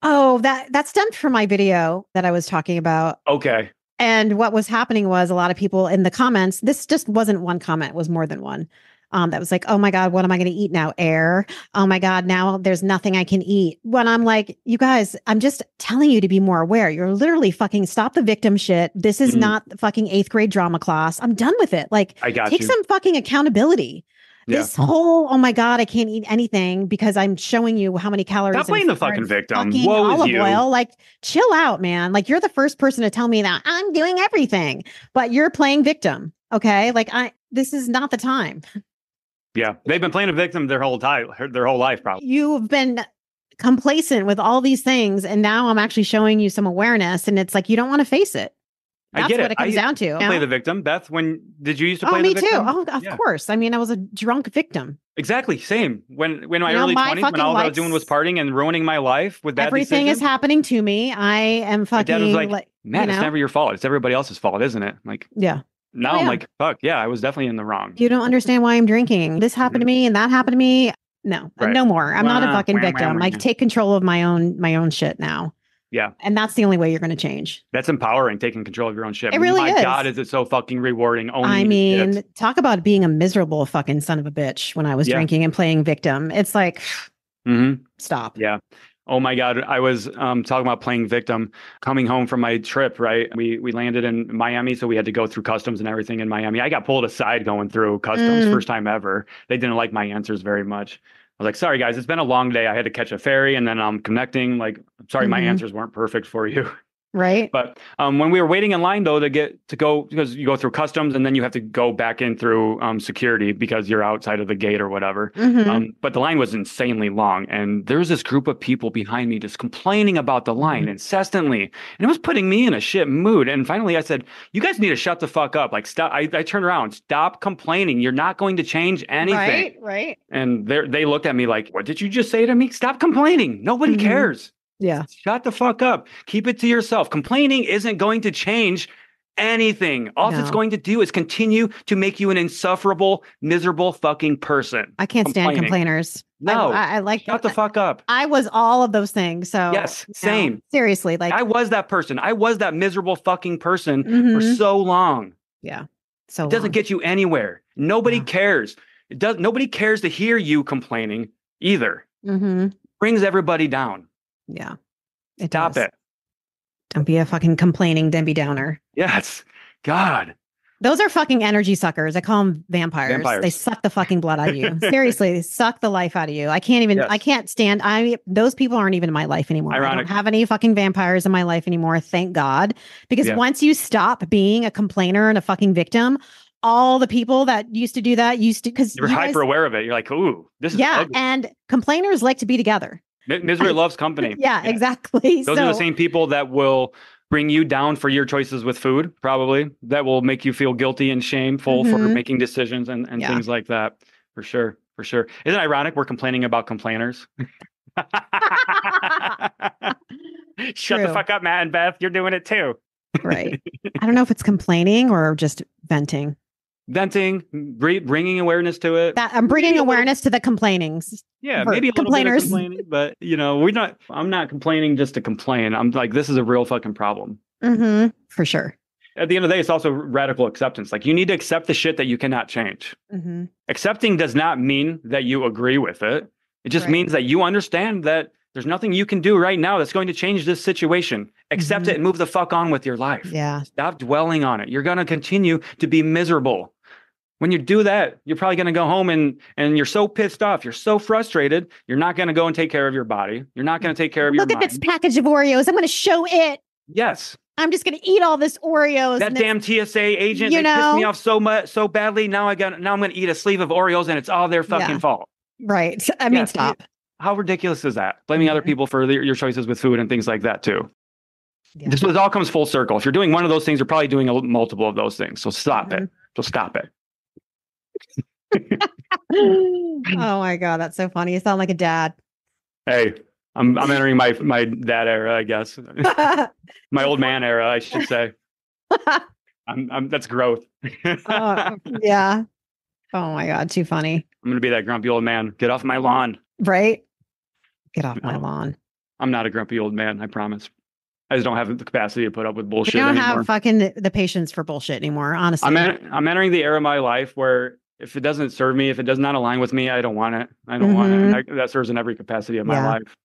Oh, that stemmed from my video that I was talking about.
Okay.
And what was happening was a lot of people in the comments, this just wasn't one comment, it was more than one. That was like, oh my God, what am I going to eat now? Air. Oh my God, now there's nothing I can eat. When I'm like, you guys, I'm just telling you to be more aware. You're literally fucking stop the victim shit. This is not the fucking 8th grade drama class. I'm done with it. Like, take some fucking accountability. Yeah. This whole, oh my God, I can't eat anything because I'm showing you how many calories.
Stop playing the fucking victim.
Fucking olive oil. Like, chill out, man. Like, you're the first person to tell me that I'm doing everything, but you're playing victim. Okay. Like, this is not the time.
Yeah, they've been playing a victim their whole life, probably.
You've been complacent with all these things, and now I'm actually showing you some awareness, and it's like you don't want to face it. That's
I get
what it comes down to.
Play the victim, Beth. When did you used to play the victim?
Oh, me too. Oh, of course. I mean, I was a drunk victim.
Exactly, same. When my early 20s, when all I was doing was partying and ruining my life with bad
everything
decisions.
Is happening to me. I am fucking.
My dad was like, "Man, it's never your fault. It's everybody else's fault, isn't it?" Like,
yeah.
Now I'm like, fuck, yeah, I was definitely in the wrong.
You don't understand why I'm drinking. This happened to me and that happened to me. No, no more. I'm not a fucking victim. I take control of my own shit now.
Yeah.
And that's the only way you're going to change.
That's empowering, taking control of your own shit.
It really is.
My God, is it so fucking rewarding.
I mean, talk about being a miserable fucking son of a bitch when I was drinking and playing victim. It's like, stop.
Yeah. Oh my God. I was talking about playing victim coming home from my trip, right? We landed in Miami, so we had to go through customs and everything in Miami. I got pulled aside going through customs, first time ever. They didn't like my answers very much. I was like, sorry guys, it's been a long day. I had to catch a ferry and then I'm connecting. Like, sorry, my answers weren't perfect for you.
Right.
But when we were waiting in line, though, to go, because you go through customs and then you have to go back in through security because you're outside of the gate or whatever. But the line was insanely long. And there was this group of people behind me just complaining about the line incessantly. And it was putting me in a shit mood. And finally, I said, you guys need to shut the fuck up. Like, stop. I turned around. Stop complaining. You're not going to change anything.
Right.
And they looked at me like, what did you just say to me? Stop complaining. Nobody cares.
Yeah.
Shut the fuck up. Keep it to yourself. Complaining isn't going to change anything. All it's going to do is continue to make you an insufferable, miserable fucking person.
I can't stand complainers.
No.
I like
Shut the fuck up.
I was all of those things. So
yes, same.
Seriously. Like
I was that person. I was that miserable fucking person for so long.
Yeah. So
it doesn't get you anywhere. Nobody cares. Nobody cares to hear you complaining either. Brings everybody down.
Yeah.
Stop it.
Don't be a fucking complaining Debbie Downer.
Yes. God.
Those are fucking energy suckers. I call them vampires. They suck the fucking blood out of you. Seriously, they suck the life out of you. I can't even, I can't stand, those people aren't even in my life anymore.
Ironic.
I don't have any fucking vampires in my life anymore. Thank God. Because once you stop being a complainer and a fucking victim, all the people that used to do that because
you're hyper aware of it. You're like, ooh, this is ugly.
And complainers like to be together.
Misery loves company.
Yeah, exactly.
Those are the same people that will bring you down for your choices with food, probably. That will make you feel guilty and shameful for making decisions and things like that. For sure. Isn't it ironic we're complaining about complainers? Shut the fuck up, Matt and Beth. You're doing it too.
Right. I don't know if it's complaining or just venting.
Bringing awareness to it.
I'm bringing awareness to the complainings.
Yeah, maybe a little bit of complaining, but I'm not complaining just to complain. I'm like, this is a real fucking problem.
For sure.
at the end of the day, it's also radical acceptance. Like you need to accept the shit that you cannot change.
Mm-hmm.
Accepting does not mean that you agree with it. It just means that you understand that there's nothing you can do right now that's going to change this situation. Accept it and move the fuck on with your life.
Yeah.
Stop dwelling on it. You're going to continue to be miserable. When you do that, you're probably going to go home and you're so pissed off. You're so frustrated. You're not going to go and take care of your body. You're not going to take care of your mind.
Look at this package of Oreos. I'm going to show it.
Yes.
I'm just going to eat all this Oreos.
That damn TSA agent, they pissed me off so badly. Now I'm going to eat a sleeve of Oreos and it's all their fucking fault.
Right. I mean, stop.
How ridiculous is that? Blaming other people for your choices with food and things like that too. Yeah. This all comes full circle. If you're doing one of those things, you're probably doing multiple of those things. So stop it. So stop it.
Oh my God. That's so funny. You sound like a dad.
Hey, I'm entering my dad era, I guess. My old man era, I should say. That's growth.
Yeah. Oh my God. Too funny.
I'm going to be that grumpy old man. Get off my lawn.
Right. Get off my lawn.
I'm not a grumpy old man. I promise. I just don't have the capacity to put up with bullshit
anymore. You don't
anymore.
have fucking the patience for bullshit anymore, honestly.
I'm entering the era of my life where if it doesn't serve me, if it does not align with me, I don't want it. I don't want it. And that serves in every capacity of my life.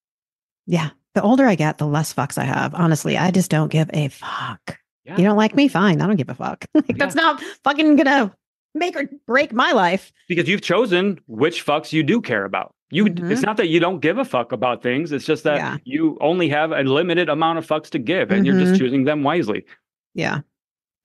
Yeah. The older I get, the less fucks I have. Honestly, I just don't give a fuck.
Yeah.
You don't like me? Fine. I don't give a fuck. That's not fucking gonna make or break my life.
Because you've chosen which fucks you do care about. It's not that you don't give a fuck about things. It's just that you only have a limited amount of fucks to give and you're just choosing them wisely.
Yeah.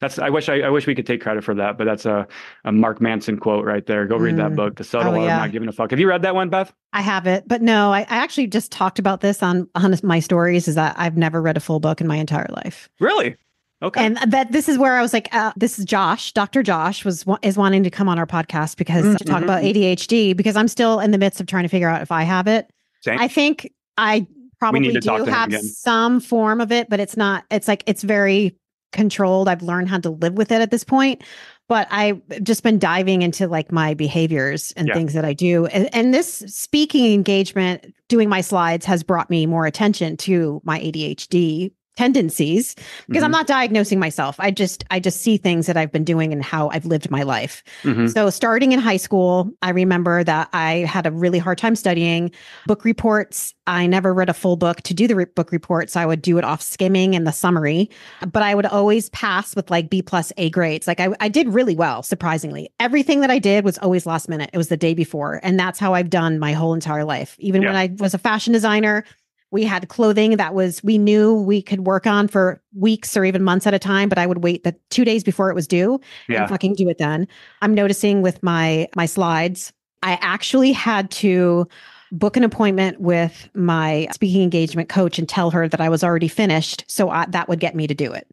I wish we could take credit for that, but that's a Mark Manson quote right there. Go read that book, The Subtle Art of Not Giving a Fuck. Have you read that one, Beth?
I haven't, but no, I actually just talked about this on my stories, is that I've never read a full book in my entire life.
Really? Okay.
And that this is where I was like, this is Josh. Dr. Josh is wanting to come on our podcast because to talk about ADHD, because I'm still in the midst of trying to figure out if I have it.
Same.
I think I probably do have some form of it, but it's not, it's very controlled. I've learned how to live with it at this point, but I've just been diving into like my behaviors and things that I do. And this speaking engagement, doing my slides, has brought me more attention to my ADHD tendencies, because I'm not diagnosing myself. I just see things that I've been doing and how I've lived my life. So starting in high school, I remember that I had a really hard time studying book reports. I never read a full book. To do the book reports, I would do it off skimming and the summary, but I would always pass with like B+ A grades. Like I did really well, surprisingly. Everything that I did was always last minute. It was the day before. And that's how I've done my whole entire life. Even when I was a fashion designer, we had clothing that we knew we could work on for weeks or even months at a time, but I would wait the 2 days before it was due and fucking do it then. I'm noticing with my slides, I actually had to book an appointment with my speaking engagement coach and tell her that I was already finished. So that would get me to do it.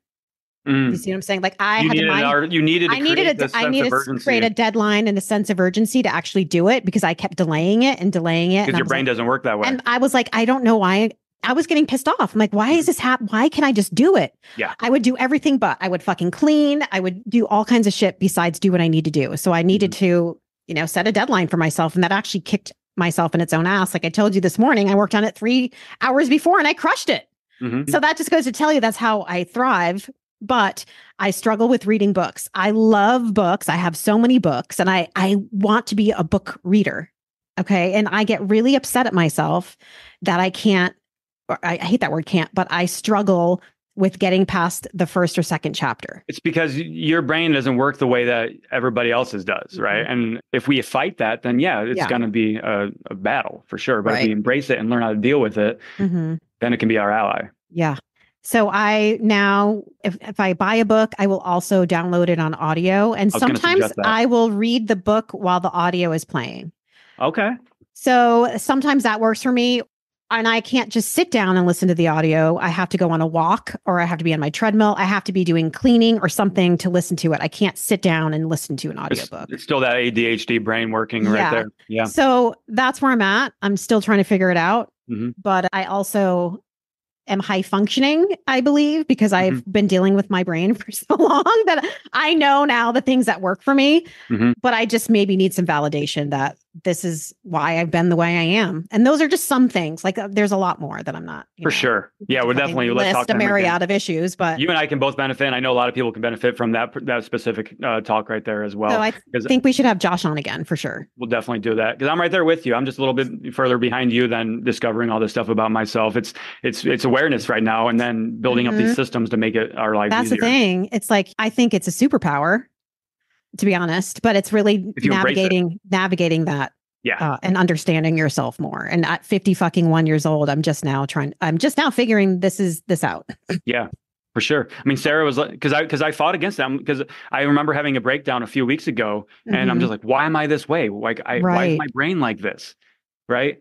You see what I'm saying? Like I needed to create a deadline and a sense of urgency to actually do it, because I kept delaying it.
Because your brain doesn't work that way.
And I was like, I don't know why. I was getting pissed off. I'm like, why is this happening? Why can't I just do it?
Yeah.
I would do everything, but I would fucking clean. I would do all kinds of shit besides do what I need to do. So I needed to, set a deadline for myself. And that actually kicked myself in its own ass. Like I told you this morning, I worked on it 3 hours before and I crushed it. So that just goes to tell you that's how I thrive. But I struggle with reading books. I love books. I have so many books and I want to be a book reader. Okay. And I get really upset at myself that I can't, I hate that word can't, but I struggle with getting past the first or second chapter.
It's because your brain doesn't work the way that everybody else's does. Right. And if we fight that, then it's going to be a battle for sure. But if we embrace it and learn how to deal with it, then it can be our ally.
Yeah. So I now, if I buy a book, I will also download it on audio. And sometimes I will read the book while the audio is playing.
Okay.
So sometimes that works for me. And I can't just sit down and listen to the audio. I have to go on a walk, or I have to be on my treadmill. I have to be doing cleaning or something to listen to it. I can't sit down and listen to an audiobook.
It's still that ADHD brain working right there. Yeah.
So that's where I'm at. I'm still trying to figure it out. But I also am high functioning, I believe, because I've been dealing with my brain for so long that I know now the things that work for me, but I just maybe need some validation that this is why I've been the way I am. And those are just some things. Like there's a lot more that I'm not.
For sure. Yeah, we're definitely, let's talk
a myriad of issues, but
you and I can both benefit. And I know a lot of people can benefit from that specific talk right there as well.
So I think we should have Josh on again for sure.
We'll definitely do that because I'm right there with you. I'm just a little bit further behind you than discovering all this stuff about myself. It's awareness right now, and then building up these systems to make it our life
That's
easier.
the thing. It's like, I think it's a superpower, to be honest, but it's really navigating that.
Yeah.
And understanding yourself more. And at 51 years old, I'm just now figuring this out.
Yeah, for sure. I mean, Sarah was like, because I fought against them because I remember having a breakdown a few weeks ago, and I'm just like, why am I this way? Like, why is my brain like this? Right?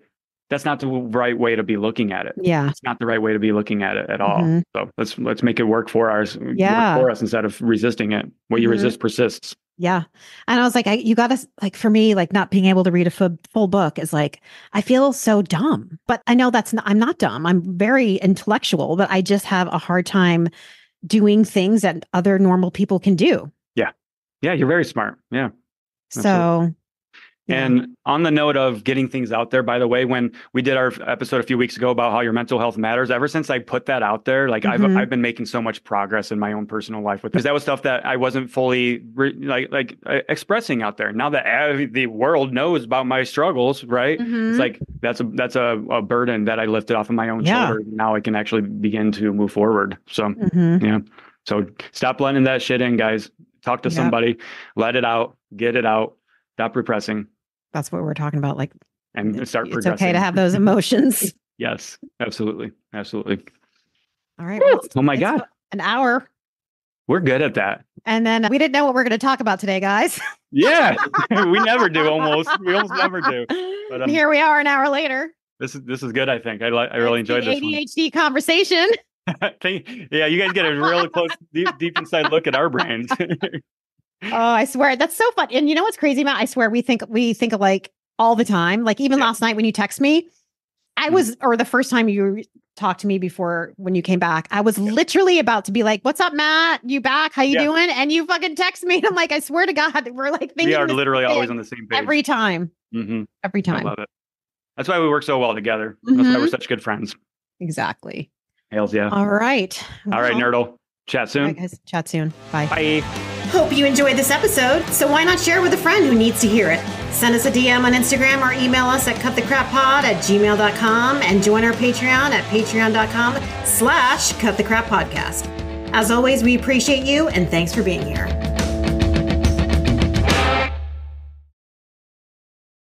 That's not the right way to be looking at it.
Yeah,
it's not the right way to be looking at it at all. So let's make it work for us.
Yeah,
work for us instead of resisting it. What you resist persists.
Yeah. And I was like, you got to, like, for me, like not being able to read a full book is like, I feel so dumb, but I know I'm not dumb. I'm very intellectual, but I just have a hard time doing things that other normal people can do.
Yeah. Yeah. You're very smart. Yeah.
So.
Yeah. And on the note of getting things out there, by the way, when we did our episode a few weeks ago about how your mental health matters, ever since I put that out there, like I've been making so much progress in my own personal life with it. Because that was stuff that I wasn't fully expressing out there. Now that the world knows about my struggles, right? It's like that's a burden that I lifted off of my own shoulder. Now I can actually begin to move forward. So yeah. So stop letting that shit in, guys. Talk to somebody, let it out, get it out, stop repressing. That's
what we're talking about. Like,
and start progressing.
It's okay to have those emotions.
Yes, absolutely. Absolutely.
All right.
Well, oh my God.
An hour.
We're good at that.
And then we didn't know what we're going to talk about today, guys.
Yeah, we never do almost. We almost never do. But
here we are an hour later.
This is good, I think. I really enjoyed this
ADHD conversation.
Yeah, you guys get a really close, deep inside look at our brains.
Oh, I swear. That's so fun. And you know what's crazy, Matt? I swear we think alike all the time. Like even last night when you text me, or the first time you talked to me before when you came back, I was literally about to be like, "What's up, Matt? You back? How you doing?" And you fucking text me. And I'm like, I swear to God, we're like thinking
we are literally always on the same page.
Every time. Every time.
I love it. That's why we work so well together. That's why we're such good friends.
Exactly.
Hells yeah.
All right.
All right, Nerdle. Chat soon.
All right, guys. Chat soon. Bye.
Bye.
Hope you enjoyed this episode, so why not share with a friend who needs to hear it? Send us a DM on Instagram or email us at cutthecrappod@gmail.com and join our Patreon at patreon.com/cutthecrappodcast. As always, we appreciate you and thanks for being here.